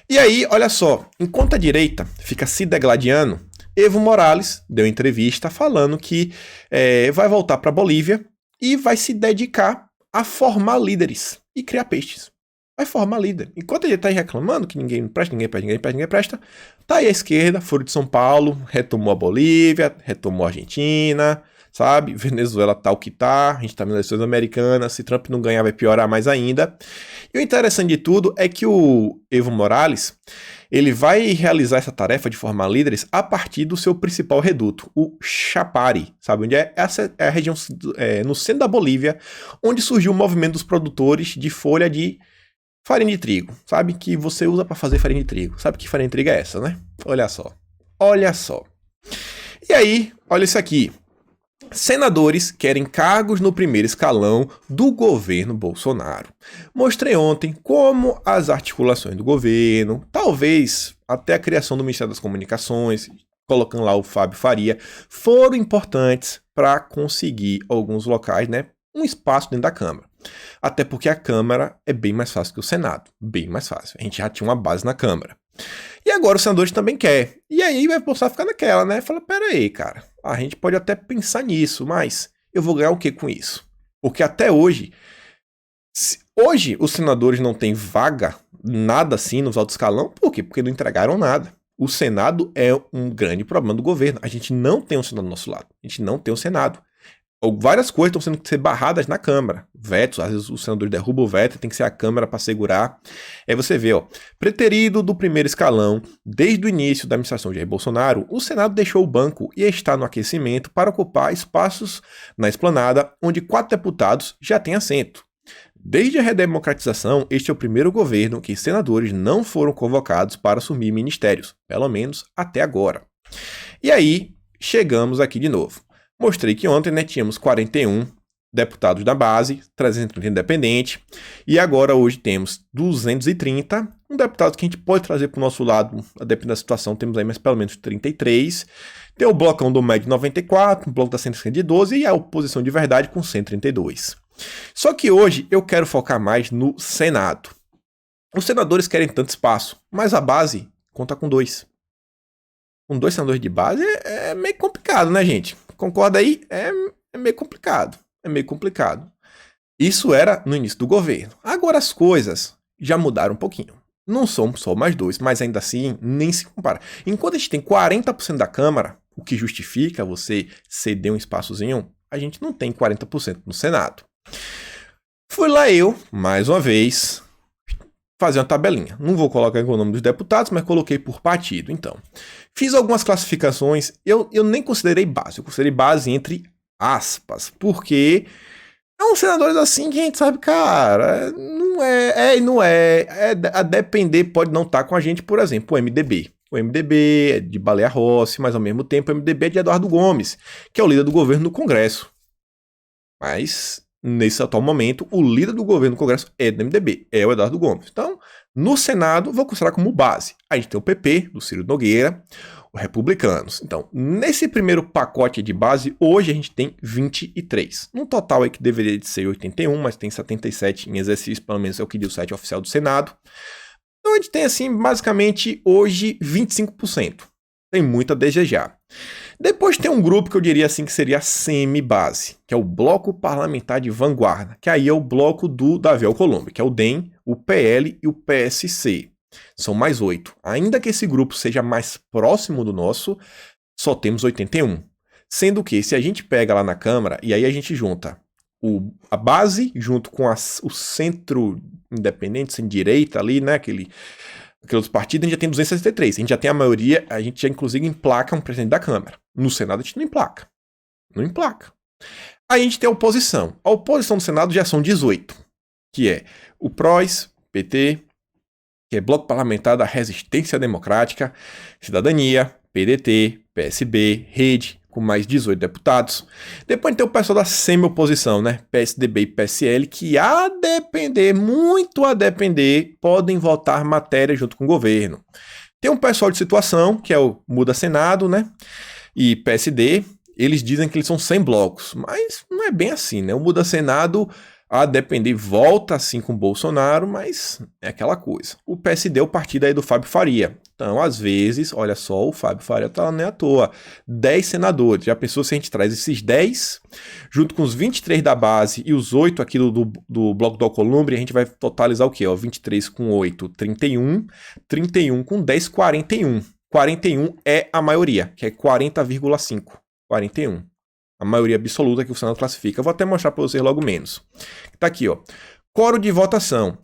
E aí, olha só, enquanto a direita fica se degladiando, Evo Morales deu entrevista falando que vai voltar pra Bolívia e vai se dedicar a formar líderes e criar peixes. Vai formar líder. Enquanto ele tá aí reclamando que ninguém presta, ninguém presta, tá aí a esquerda, Foro de São Paulo, retomou a Bolívia, retomou a Argentina, sabe? Venezuela tá o que tá, a gente tá vendo eleições americanas, se Trump não ganhar vai piorar mais ainda. E o interessante de tudo é que o Evo Morales, ele vai realizar essa tarefa de formar líderes a partir do seu principal reduto, o Chapare, sabe onde é? Essa é a região no centro da Bolívia, onde surgiu o movimento dos produtores de folha de farinha de trigo, sabe? Que você usa para fazer farinha de trigo. Sabe que farinha de trigo é essa, né? Olha só. Olha só. E aí, olha isso aqui. Senadores querem cargos no primeiro escalão do governo Bolsonaro. Mostrei ontem como as articulações do governo, talvez até a criação do Ministério das Comunicações, colocando lá o Fábio Faria, foram importantes para conseguir alguns locais, né? Um espaço dentro da Câmara. Até porque a Câmara é bem mais fácil que o Senado. Bem mais fácil. A gente já tinha uma base na Câmara. E agora os senadores também querem. E aí vai Bolsonaro ficar naquela, né? Fala, pera aí, cara. A gente pode até pensar nisso, mas eu vou ganhar o que com isso? Porque até hoje, hoje os senadores não têm vaga, nada assim, nos altos escalão. Por quê? Porque não entregaram nada. O Senado é um grande problema do governo. A gente não tem um Senado do nosso lado. A gente não tem um Senado. Várias coisas estão sendo que ser barradas na Câmara. Vetos, às vezes o senador derruba o veto, tem que ser a Câmara para segurar. Aí você vê, ó, preterido do primeiro escalão, desde o início da administração de Jair Bolsonaro, o Senado deixou o banco e está no aquecimento para ocupar espaços na esplanada, onde 4 deputados já têm assento. Desde a redemocratização, este é o primeiro governo que senadores não foram convocados para assumir ministérios, pelo menos até agora. E aí, chegamos aqui de novo. Mostrei que ontem, né, tínhamos 41 deputados da base, 330 independentes, e agora hoje temos 230, um deputado que a gente pode trazer para o nosso lado, dependendo da situação, temos aí mais pelo menos 33, tem o blocão do MED 94, o bloco da centro-esquerda de 12 e a oposição de verdade com 132. Só que hoje eu quero focar mais no Senado. Os senadores querem tanto espaço, mas a base conta com 2. Com 2 senadores de base é meio complicado, né, gente? Concorda aí? É meio complicado. É meio complicado. Isso era no início do governo. Agora as coisas já mudaram um pouquinho. Não são só mais 2, mas ainda assim nem se compara. Enquanto a gente tem 40% da Câmara, o que justifica você ceder um espaçozinho, a gente não tem 40% no Senado. Fui lá eu, mais uma vez, fazer uma tabelinha. Não vou colocar o nome dos deputados, mas coloquei por partido. Então, fiz algumas classificações. Eu nem considerei base. Eu considerei base entre aspas. Porque são senadores assim que a gente sabe, cara, não é. A depender pode não estar com a gente, por exemplo, o MDB. O MDB é de Baleia Rossi, mas ao mesmo tempo o MDB é de Eduardo Gomes, que é o líder do governo no Congresso. Mas nesse atual momento, o líder do governo no Congresso é do MDB, é o Eduardo Gomes. Então, no Senado, vou considerar como base. A gente tem o PP, do Ciro Nogueira, os republicanos. Então, nesse primeiro pacote de base, hoje a gente tem 23. Num total aí que deveria de ser 81, mas tem 77 em exercício, pelo menos é o que diz o site oficial do Senado. Então, a gente tem, assim, basicamente, hoje, 25%. Tem muito a desejar. Depois tem um grupo que eu diria assim que seria a semi-base, que é o Bloco Parlamentar de Vanguarda, que aí é o bloco do Davi Alcolumbre, que é o DEM, o PL e o PSC. São mais 8. Ainda que esse grupo seja mais próximo do nosso, só temos 81. Sendo que se a gente pega lá na Câmara, e aí a gente junta a base junto com o centro independente, sem direita ali, né, aquele aqueles partidos, a gente já tem 263. A gente já tem a maioria, a gente já inclusive emplaca um presidente da Câmara. No Senado a gente não emplaca. Não emplaca. Aí a gente tem a oposição. A oposição do Senado já são 18, que é o PROS, PT, que é Bloco Parlamentar da Resistência Democrática, Cidadania, PDT, PSB, Rede, com mais 18 deputados. Depois tem o pessoal da semi-oposição, né? PSDB e PSL, que muito a depender, podem votar matéria junto com o governo. Tem um pessoal de situação, que é o Muda Senado, né? E PSD, eles dizem que eles são 100 blocos, mas não é bem assim, né? O Muda Senado, a depender, volta assim com o Bolsonaro, mas é aquela coisa. O PSD é o partido aí do Fábio Faria. Então, às vezes, olha só, o Fábio Faria tá lá nem à toa. 10 senadores. Já pensou se a gente traz esses 10, junto com os 23 da base e os 8 aqui do Bloco do Alcolumbre, a gente vai totalizar o quê? 23 com 8, 31. 31 com 10, 41. 41 é a maioria, que é 40,5. 41. A maioria absoluta que o Senado classifica. Eu vou até mostrar para vocês logo menos. Tá aqui, ó. Quórum de votação.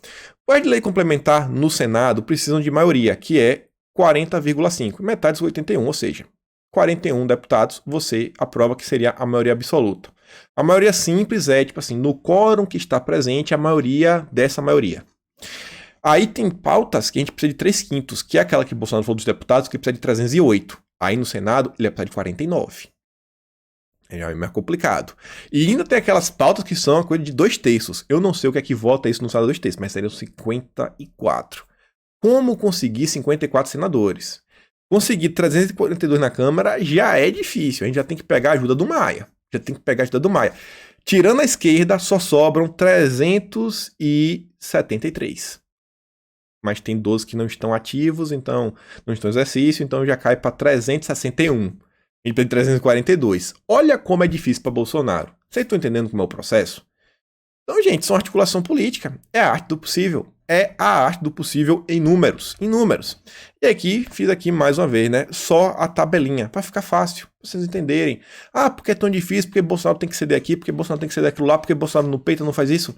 Projetos de lei complementar no Senado precisam de maioria, que é 40,5. Metade dos 81, ou seja, 41 deputados, você aprova que seria a maioria absoluta. A maioria simples é, tipo assim, no quórum que está presente, a maioria dessa maioria. Aí tem pautas que a gente precisa de 3/5, que é aquela que o Bolsonaro falou dos deputados, que precisa de 308. Aí no Senado, ele precisa de 49. É mais complicado. E ainda tem aquelas pautas que são a coisa de 2/3. Eu não sei o que é que vota isso no Senado 2/3, mas seriam 54. Como conseguir 54 senadores? Conseguir 342 na Câmara já é difícil. A gente já tem que pegar a ajuda do Maia. Tirando a esquerda, só sobram 373. Mas tem 12 que não estão ativos, então não estão em exercício, então já cai para 361. E tem 342. Olha como é difícil para Bolsonaro. Vocês estão entendendo como é o processo? Então, gente, isso é uma articulação política. É a arte do possível. É a arte do possível em números. Em números. E aqui, fiz aqui mais uma vez, né? Só a tabelinha, para ficar fácil, para vocês entenderem. Ah, porque é tão difícil, porque Bolsonaro tem que ceder aqui, porque Bolsonaro tem que ceder aquilo lá, porque Bolsonaro no peito não faz isso.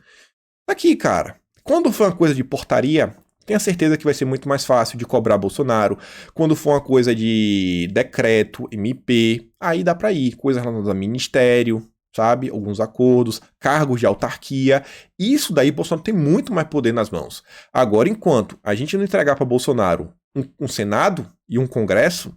Aqui, cara, quando for uma coisa de portaria, tenha certeza que vai ser muito mais fácil de cobrar Bolsonaro. Quando for uma coisa de decreto, MP, aí dá para ir. Coisas relacionadas a ministério, sabe? Alguns acordos, cargos de autarquia. Isso daí, Bolsonaro tem muito mais poder nas mãos. Agora, enquanto a gente não entregar para Bolsonaro um Senado e um Congresso,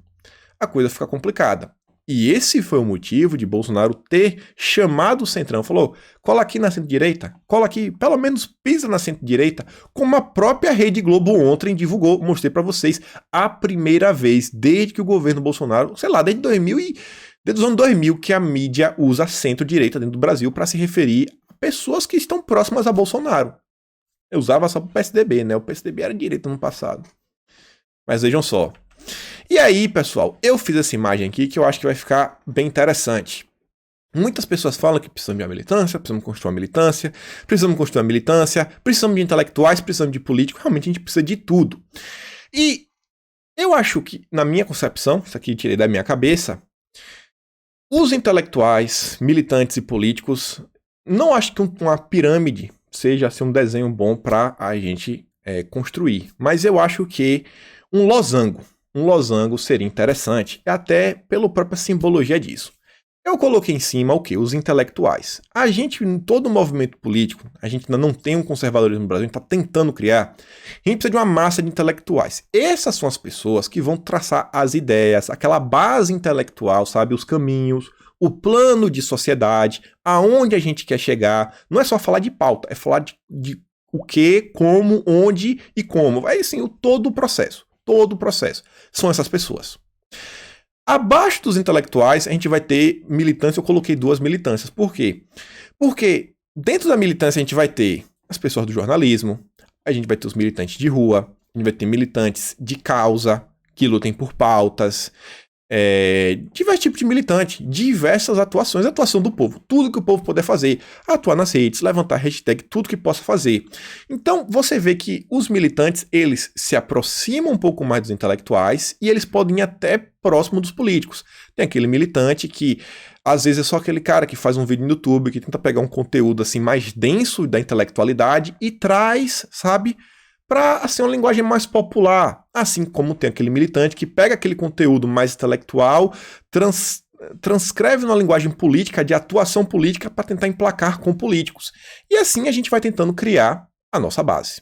a coisa fica complicada. E esse foi o motivo de Bolsonaro ter chamado o Centrão. Falou, cola aqui na centro-direita, cola aqui, pelo menos pisa na centro-direita, como a própria Rede Globo ontem divulgou, mostrei para vocês, a primeira vez desde que o governo Bolsonaro, sei lá, desde os anos 2000, que a mídia usa centro-direita dentro do Brasil para se referir a pessoas que estão próximas a Bolsonaro. Eu usava só pro PSDB, né? O PSDB era direita no passado. Mas vejam só. E aí, pessoal, eu fiz essa imagem aqui que eu acho que vai ficar bem interessante. Muitas pessoas falam que precisamos de uma militância, precisamos construir uma militância, precisamos de intelectuais, precisamos de políticos, realmente a gente precisa de tudo. E eu acho que, na minha concepção, isso aqui eu tirei da minha cabeça, os intelectuais, militantes e políticos, não acho que uma pirâmide seja assim, um desenho bom para a gente construir, mas eu acho que um losango seria interessante, até pela própria simbologia disso. Eu coloquei em cima o quê? Os intelectuais. A gente, em todo o movimento político, a gente ainda não tem um conservadorismo no Brasil, a gente está tentando criar, a gente precisa de uma massa de intelectuais. Essas são as pessoas que vão traçar as ideias, aquela base intelectual, sabe? Os caminhos, o plano de sociedade, aonde a gente quer chegar. Não é só falar de pauta, é falar de o que, como, onde e como. Aí sim, todo o processo. Todo o processo. São essas pessoas. Abaixo dos intelectuais, a gente vai ter militância. Eu coloquei 2 militâncias. Por quê? Porque dentro da militância a gente vai ter as pessoas do jornalismo, a gente vai ter os militantes de rua, a gente vai ter militantes de causa, que lutem por pautas, diversos tipos de militante, diversas atuações, atuação do povo, tudo que o povo puder fazer, atuar nas redes, levantar hashtag, tudo que possa fazer. Então, você vê que os militantes, eles se aproximam um pouco mais dos intelectuais e eles podem ir até próximo dos políticos. Tem aquele militante que, às vezes, é só aquele cara que faz um vídeo no YouTube, que tenta pegar um conteúdo assim mais denso da intelectualidade e traz, sabe, para assim, uma linguagem mais popular. Assim como tem aquele militante que pega aquele conteúdo mais intelectual, transcreve numa linguagem política, de atuação política, para tentar emplacar com políticos. E assim a gente vai tentando criar a nossa base.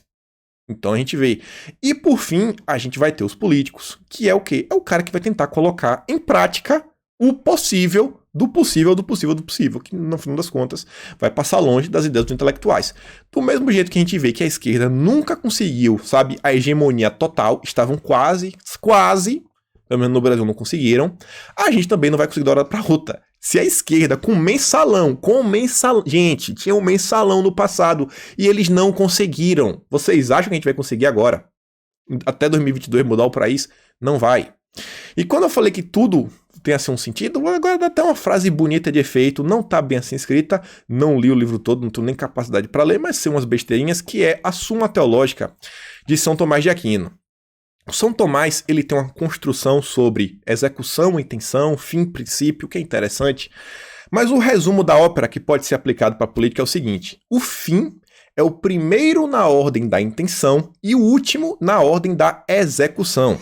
Então a gente vê. E por fim, a gente vai ter os políticos, que é o quê? É o cara que vai tentar colocar em prática o possível, do possível, do possível, do possível, que no final das contas vai passar longe das ideias dos intelectuais. Do mesmo jeito que a gente vê que a esquerda nunca conseguiu, sabe, a hegemonia total, estavam quase, pelo menos no Brasil não conseguiram, a gente também não vai conseguir da hora pra outra. Se a esquerda com mensalão, gente, tinha um mensalão no passado e eles não conseguiram. Vocês acham que a gente vai conseguir agora? Até 2022 mudar o país? Não vai. E quando eu falei que tudo tem assim um sentido, agora dá até uma frase bonita de efeito, não tá bem assim escrita, não li o livro todo, não tenho nem capacidade para ler, mas são umas besteirinhas, que é a Suma Teológica de São Tomás de Aquino. O São Tomás, ele tem uma construção sobre execução, intenção, fim, princípio, que é interessante, mas o resumo da ópera que pode ser aplicado para a política é o seguinte: o fim é o primeiro na ordem da intenção e o último na ordem da execução.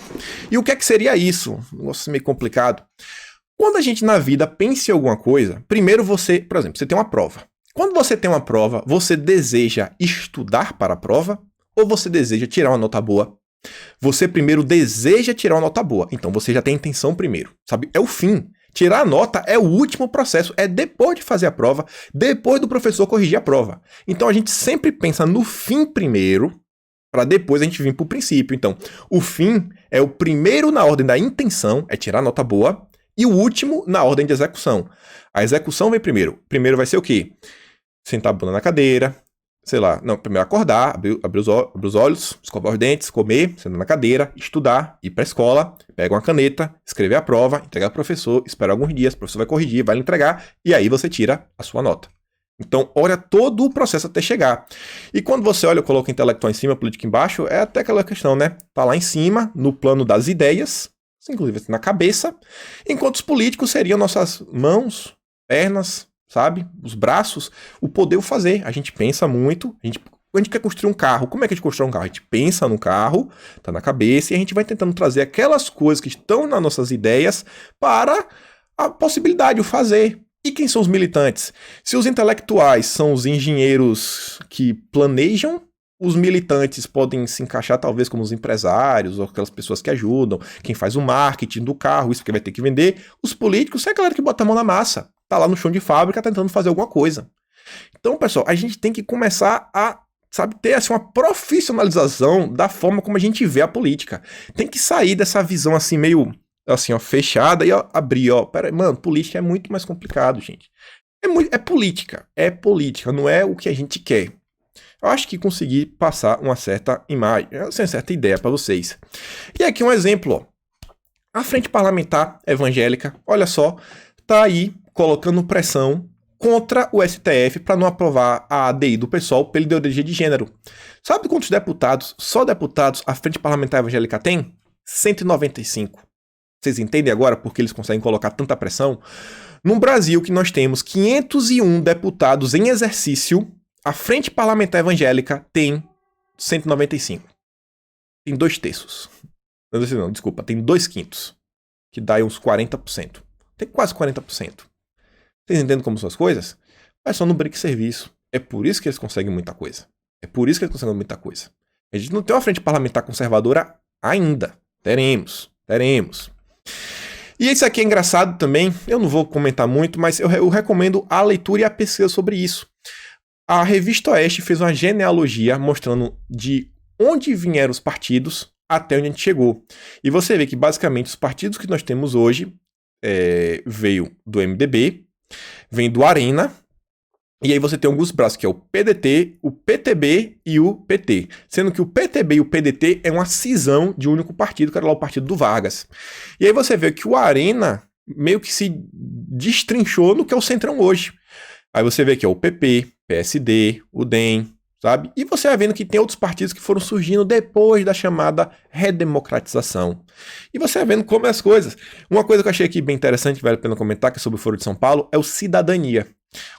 E o que é que seria isso? Um negócio meio complicado. Quando a gente na vida pensa em alguma coisa, primeiro você, por exemplo, você tem uma prova. Quando você tem uma prova, você deseja estudar para a prova ou você deseja tirar uma nota boa? Você primeiro deseja tirar uma nota boa, então você já tem a intenção primeiro, sabe? É o fim. Tirar a nota é o último processo, é depois de fazer a prova, depois do professor corrigir a prova. Então a gente sempre pensa no fim primeiro, para depois a gente vir para o princípio. Então, o fim é o primeiro na ordem da intenção, é tirar a nota boa, e o último na ordem de execução. A execução vem primeiro. Primeiro vai ser o quê? Sentar a bunda na cadeira, sei lá, não, primeiro acordar, abrir os olhos, escovar os dentes, comer, sentar na cadeira, estudar, ir para a escola, pega uma caneta, escrever a prova, entregar ao professor, espera alguns dias, o professor vai corrigir, vai lhe entregar, e aí você tira a sua nota. Então, olha todo o processo até chegar. E quando você olha, coloca intelectual em cima, política embaixo, é até aquela questão, né? Tá lá em cima, no plano das ideias, inclusive na cabeça, enquanto os políticos seriam nossas mãos, pernas, sabe? Os braços, o poder fazer. A gente pensa muito, a gente quer construir um carro. Como é que a gente constrói um carro? A gente pensa no carro, tá na cabeça, e a gente vai tentando trazer aquelas coisas que estão nas nossas ideias para a possibilidade, o fazer. E quem são os militantes? Se os intelectuais são os engenheiros que planejam, os militantes podem se encaixar talvez como os empresários ou aquelas pessoas que ajudam, quem faz o marketing do carro, isso porque vai ter que vender. Os políticos é a galera que bota a mão na massa, tá lá no chão de fábrica tentando fazer alguma coisa. Então, pessoal, a gente tem que começar a, sabe, ter assim, uma profissionalização da forma como a gente vê a política. Tem que sair dessa visão assim meio assim, ó, fechada e ó, abrir, ó. Pera, mano, política é muito mais complicado, gente. É política, não é o que a gente quer. Eu acho que consegui passar uma certa imagem, uma certa ideia para vocês. E aqui um exemplo, ó. A Frente Parlamentar Evangélica, olha só, tá aí colocando pressão contra o STF para não aprovar a ADI do PSOL pela ideologia de gênero. Sabe quantos deputados, só deputados, a Frente Parlamentar Evangélica tem? 195. Vocês entendem agora por que eles conseguem colocar tanta pressão? No Brasil, que nós temos 501 deputados em exercício, a Frente Parlamentar Evangélica tem 195. Tem 2/3. Não, desculpa, tem 2/5, que dá aí uns 40%. Tem quase 40%. Vocês entendem como são as coisas? Mas só no brick serviço. É por isso que eles conseguem muita coisa. A gente não tem uma frente parlamentar conservadora ainda. Teremos. E isso aqui é engraçado também, eu não vou comentar muito, mas eu recomendo a leitura e a pesquisa sobre isso. A Revista Oeste fez uma genealogia mostrando de onde vieram os partidos até onde a gente chegou. E você vê que basicamente os partidos que nós temos hoje veio do MDB, vem do Arena, e aí você tem alguns braços, que é o PDT, o PTB e o PT. Sendo que o PTB e o PDT é uma cisão de um único partido, que era lá o partido do Vargas. E aí você vê que o Arena meio que se destrinchou no que é o Centrão hoje. Aí você vê que é o PP, PSD, o DEM, sabe? E você vai vendo que tem outros partidos que foram surgindo depois da chamada redemocratização. E você vai vendo como é as coisas. Uma coisa que eu achei aqui bem interessante, vale a pena comentar, que é sobre o Foro de São Paulo, é o Cidadania.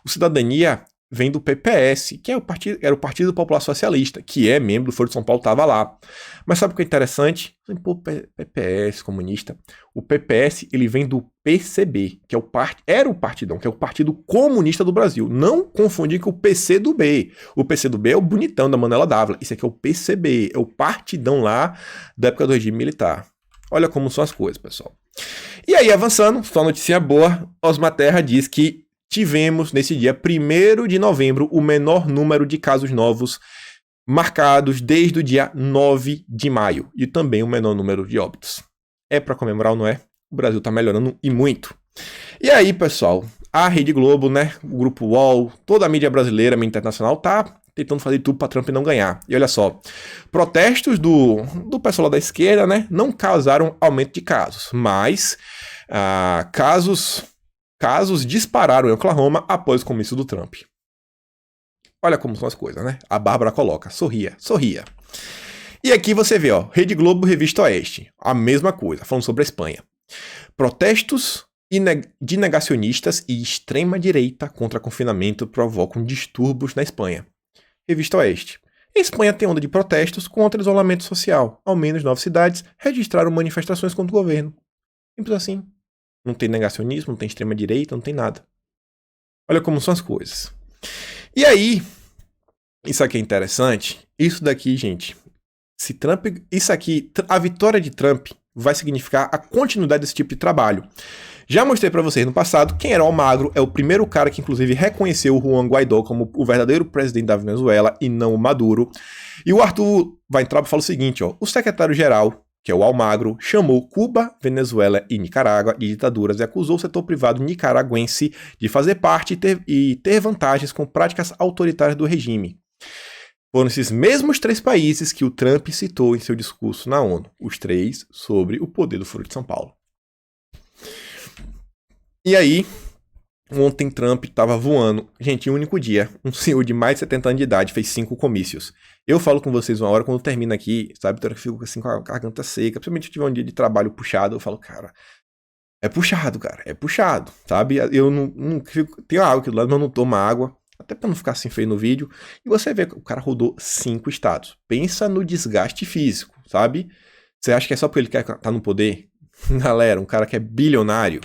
O Cidadania vem do PPS, que era o Partido Popular Socialista, que é membro do Foro de São Paulo, estava lá. Mas sabe o que é interessante? Pô, PPS, comunista. O PPS, ele vem do PCB, que era o partidão, que é o Partido Comunista do Brasil. Não confundir com o PCdoB. O PCdoB é o bonitão da Manuela Dávila. Isso aqui é o PCB, é o partidão lá da época do regime militar. Olha como são as coisas, pessoal. E aí, avançando, só notícia boa, Osmar Terra diz que tivemos, nesse dia 1º de novembro, o menor número de casos novos marcados desde o dia 9 de maio. E também o menor número de óbitos. É para comemorar, não é? O Brasil está melhorando e muito. E aí, pessoal, a Rede Globo, né, o Grupo UOL, toda a mídia brasileira, a mídia internacional, tá tentando fazer tudo para Trump não ganhar. E olha só, protestos do pessoal da esquerda, né, não causaram aumento de casos, mas casos dispararam em Oklahoma após o comício do Trump. Olha como são as coisas, né? A Bárbara coloca, sorria. E aqui você vê, ó, Rede Globo, Revista Oeste, a mesma coisa, falando sobre a Espanha. Protestos de negacionistas e extrema-direita contra confinamento provocam distúrbios na Espanha. Revista Oeste. A Espanha tem onda de protestos contra isolamento social. Ao menos 9 cidades registraram manifestações contra o governo. Simples assim. Não tem negacionismo, não tem extrema-direita, não tem nada. Olha como são as coisas. E aí, isso aqui é interessante. Isso daqui, gente, a vitória de Trump vai significar a continuidade desse tipo de trabalho. Já mostrei para vocês no passado quem era o Almagro, é o primeiro cara que inclusive reconheceu o Juan Guaidó como o verdadeiro presidente da Venezuela e não o Maduro. E o Arthur Weintraub fala o seguinte, ó, o secretário-geral, que é o Almagro, chamou Cuba, Venezuela e Nicarágua de ditaduras e acusou o setor privado nicaragüense de fazer parte e ter vantagens com práticas autoritárias do regime. Foram esses mesmos 3 países que o Trump citou em seu discurso na ONU, os 3 sobre o poder do Foro de São Paulo. E aí, ontem Trump estava voando, gente, em um único dia, um senhor de mais de 70 anos de idade fez 5 comícios. Eu falo com vocês uma hora, quando termina aqui, sabe, eu fico assim com a garganta seca, principalmente se tiver um dia de trabalho puxado, eu falo, cara, é puxado, sabe? Eu não fico, tenho água aqui do lado, mas eu não tomo água, até pra não ficar assim feio no vídeo. E você vê que o cara rodou 5 estados. Pensa no desgaste físico, sabe? Você acha que é só porque ele quer estar no poder? Galera, um cara que é bilionário.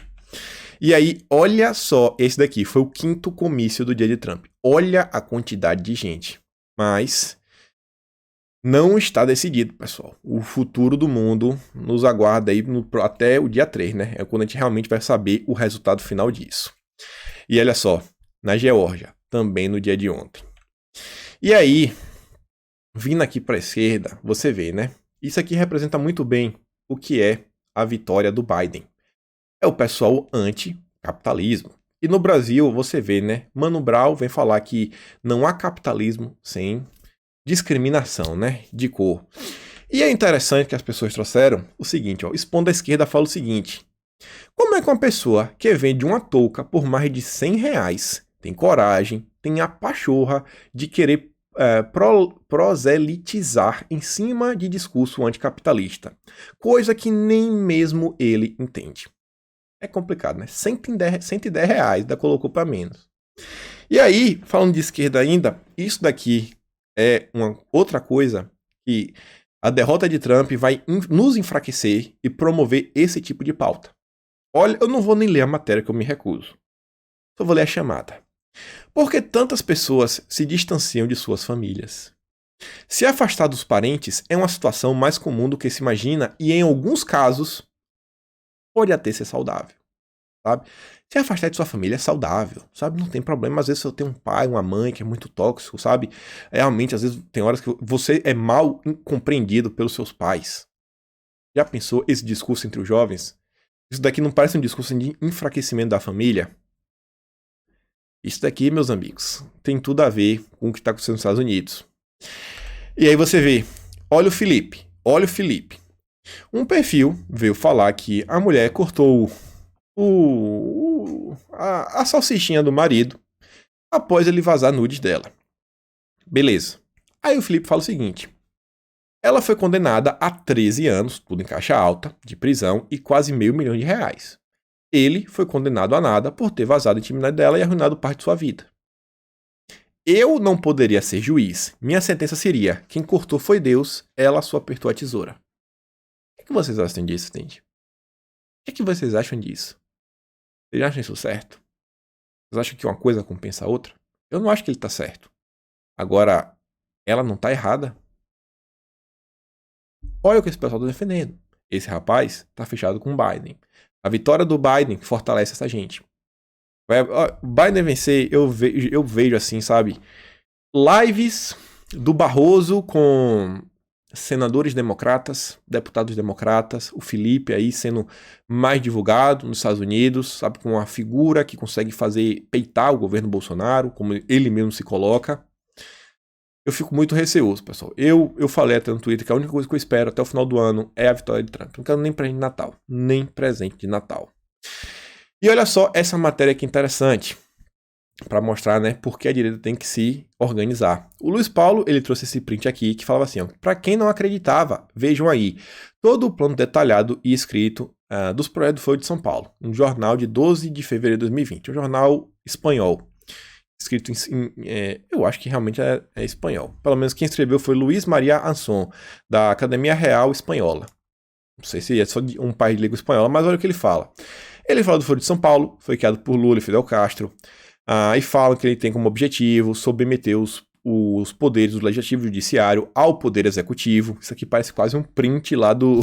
E aí, olha só, esse daqui foi o 5º comício do dia de Trump. Olha a quantidade de gente. Mas não está decidido, pessoal. O futuro do mundo nos aguarda aí até o dia 3, né? É quando a gente realmente vai saber o resultado final disso. E olha só, na Geórgia, também no dia de ontem. E aí, vindo aqui para a esquerda, você vê, né? Isso aqui representa muito bem o que é a vitória do Biden. É o pessoal anti-capitalismo. E no Brasil, você vê, né? Mano Brown vem falar que não há capitalismo sem discriminação, né? De cor. E é interessante que as pessoas trouxeram o seguinte, ó. Expondo a esquerda fala o seguinte. Como é que uma pessoa que vende uma touca por mais de R$100 tem coragem, tem a pachorra de querer proselitizar em cima de discurso anticapitalista? Coisa que nem mesmo ele entende. É complicado, né? R$110 ainda colocou para menos. E aí, falando de esquerda ainda, isso daqui é uma outra coisa que a derrota de Trump vai nos enfraquecer e promover esse tipo de pauta. Olha, eu não vou nem ler a matéria que eu me recuso. Só vou ler a chamada. Por que tantas pessoas se distanciam de suas famílias? Se afastar dos parentes é uma situação mais comum do que se imagina e, em alguns casos, pode até ser saudável, sabe? Se afastar de sua família é saudável, sabe? Não tem problema. Às vezes eu tenho um pai, uma mãe que é muito tóxico, sabe? Realmente, às vezes tem horas que você é mal compreendido pelos seus pais. Já pensou esse discurso entre os jovens? Isso daqui não parece um discurso de enfraquecimento da família? Isso daqui, meus amigos, tem tudo a ver com o que está acontecendo nos Estados Unidos. E aí você vê, olha o Felipe. Um perfil veio falar que a mulher cortou a salsichinha do marido após ele vazar nudes dela. Beleza. Aí o Felipe fala o seguinte. Ela foi condenada a 13 anos, tudo em caixa alta, de prisão e quase R$500 mil. Ele foi condenado a nada por ter vazado a intimidade dela e arruinado parte de sua vida. Eu não poderia ser juiz. Minha sentença seria: quem cortou foi Deus, ela só apertou a tesoura. O que vocês acham disso, entende? O que vocês acham disso? Vocês acham isso certo? Vocês acham que uma coisa compensa a outra? Eu não acho que ele tá certo. Agora, ela não tá errada. Olha o que esse pessoal tá defendendo. Esse rapaz tá fechado com o Biden. A vitória do Biden fortalece essa gente. O Biden vencer, eu vejo assim, sabe? Lives do Barroso com senadores democratas, deputados democratas, o Felipe aí sendo mais divulgado nos Estados Unidos, sabe? Com uma figura que consegue peitar o governo Bolsonaro, como ele mesmo se coloca. Eu fico muito receoso, pessoal. Eu falei até no Twitter que a única coisa que eu espero até o final do ano é a vitória de Trump. Não quero nem presente de Natal. Nem presente de Natal. E olha só essa matéria aqui interessante, para mostrar, né, por que a direita tem que se organizar. O Luiz Paulo, ele trouxe esse print aqui que falava assim, para quem não acreditava, vejam aí, todo o plano detalhado e escrito dos projetos do Folha de São Paulo, um jornal de 12 de fevereiro de 2020, um jornal espanhol, escrito eu acho que realmente é espanhol. Pelo menos quem escreveu foi Luiz Maria Anson, da Academia Real Espanhola. Não sei se é só de um país de língua espanhola, mas olha o que ele fala. Ele fala do Folha de São Paulo, foi criado por Lula e Fidel Castro, e falam que ele tem como objetivo submeter os poderes do Legislativo e Judiciário ao Poder Executivo. Isso aqui parece quase um print lá do...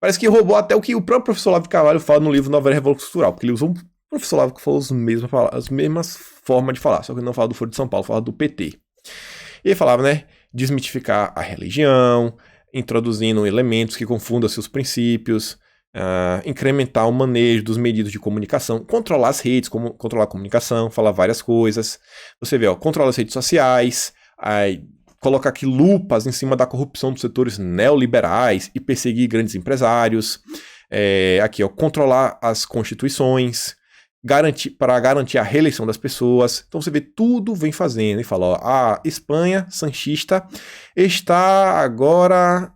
Parece que roubou até o que o próprio professor Olavo de Carvalho fala no livro Nova Era Revolução Cultural, porque ele usou um professor Olavo que falou as mesmas formas de falar, só que ele não fala do Folha de São Paulo, fala do PT. E ele falava, né, desmitificar a religião, introduzindo elementos que confundam seus princípios, incrementar o manejo dos medios de comunicação, controlar as redes, controlar a comunicação, falar várias coisas. Você vê, controlar as redes sociais, colocar aqui lupas em cima da corrupção dos setores neoliberais e perseguir grandes empresários. Aqui, controlar as constituições, para garantir a reeleição das pessoas. Então você vê, tudo vem fazendo e fala, a Espanha sanchista está agora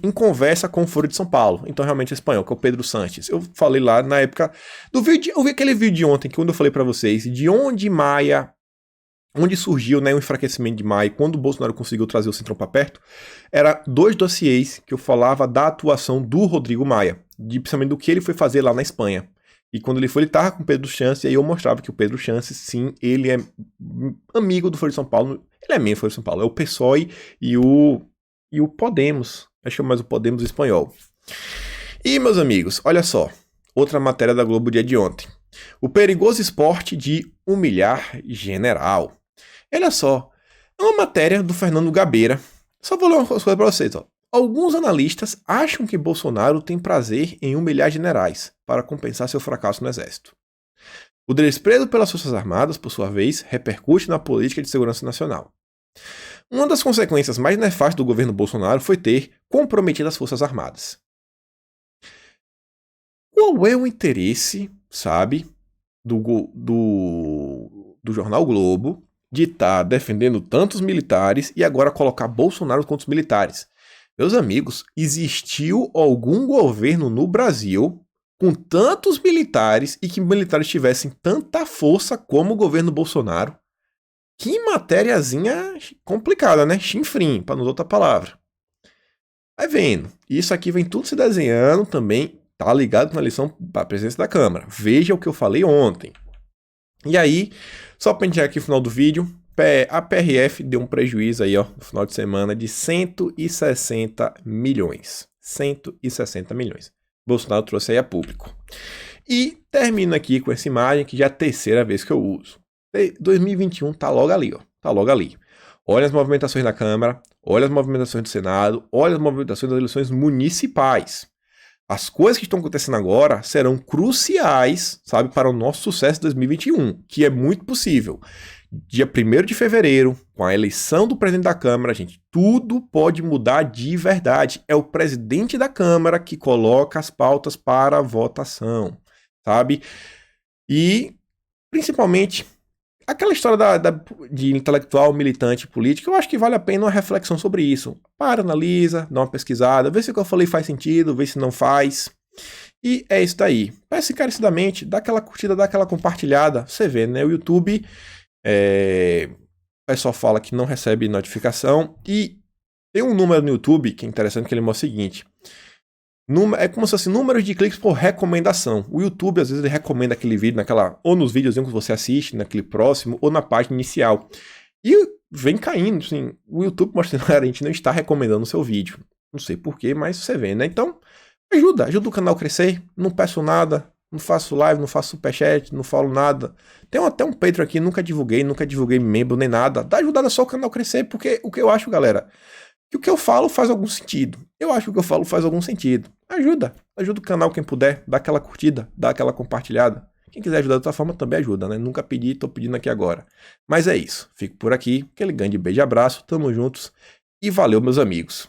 em conversa com o Foro de São Paulo. Então realmente é espanhol, que é o Pedro Sánchez. Eu falei lá na época do vídeo, eu vi aquele vídeo de ontem, que quando eu falei para vocês, de onde surgiu, né, o enfraquecimento de Maia, quando o Bolsonaro conseguiu trazer o Centrão para perto, era 2 dossiês que eu falava da atuação do Rodrigo Maia, principalmente do que ele foi fazer lá na Espanha. E quando ele estava com o Pedro Chances, e aí eu mostrava que o Pedro Chances, sim, ele é amigo do Folha de São Paulo, ele é membro do Folha de São Paulo, é o PSOE e o Podemos, acho que é mais o Podemos espanhol. E, meus amigos, olha só, outra matéria da Globo dia de ontem. O perigoso esporte de humilhar general. Olha só, é uma matéria do Fernando Gabeira. Só vou ler uma coisa para vocês, ó. Alguns analistas acham que Bolsonaro tem prazer em humilhar generais para compensar seu fracasso no exército. O desprezo pelas Forças Armadas, por sua vez, repercute na política de segurança nacional. Uma das consequências mais nefastas do governo Bolsonaro foi ter comprometido as Forças Armadas. Qual é o interesse, sabe, do jornal Globo de estar defendendo tantos militares e agora colocar Bolsonaro contra os militares? Meus amigos, existiu algum governo no Brasil com tantos militares e que militares tivessem tanta força como o governo Bolsonaro? Que matériazinha complicada, né? Chinfrim, para não usar outra palavra. Vai vendo. Isso aqui vem tudo se desenhando também, tá ligado na eleição para a presidência da Câmara. Veja o que eu falei ontem. E aí, só para encerrar aqui o final do vídeo, a PRF deu um prejuízo aí, ó, no final de semana de 160 milhões. 160 milhões. Bolsonaro trouxe aí a público. E termino aqui com essa imagem, que já é a terceira vez que eu uso. 2021 tá logo ali, ó. Tá logo ali. Olha as movimentações da Câmara, olha as movimentações do Senado, olha as movimentações das eleições municipais. As coisas que estão acontecendo agora serão cruciais, sabe, para o nosso sucesso em 2021, que é muito possível. Dia 1º de fevereiro, com a eleição do presidente da Câmara, gente, tudo pode mudar de verdade. É o presidente da Câmara que coloca as pautas para votação, sabe? E, principalmente, aquela história de intelectual, militante, político, eu acho que vale a pena uma reflexão sobre isso. Para, analisa, dá uma pesquisada, vê se o que eu falei faz sentido, vê se não faz. E é isso daí. Peço encarecidamente, dá aquela curtida, dá aquela compartilhada. Você vê, né? O YouTube pessoal fala que não recebe notificação. E tem um número no YouTube que é interessante, que ele mostra o seguinte. É como se fosse números de cliques por recomendação. O YouTube, às vezes, ele recomenda aquele vídeo ou nos vídeos que você assiste, naquele próximo, ou na página inicial. E vem caindo, assim, o YouTube mostrando que a gente não está recomendando o seu vídeo. Não sei porquê, mas você vê, né? Então, ajuda o canal a crescer. Não peço nada, não faço live, não faço superchat, não falo nada. Tem até um Patreon aqui, nunca divulguei membro nem nada. Dá ajudada só o canal a crescer, porque o que eu acho, galera, que o que eu falo faz algum sentido. Eu acho que o que eu falo faz algum sentido. Ajuda o canal quem puder, dá aquela curtida, dá aquela compartilhada. Quem quiser ajudar de outra forma também ajuda, né? Nunca pedi, tô pedindo aqui agora. Mas é isso, fico por aqui, aquele grande beijo e abraço, tamo juntos e valeu, meus amigos.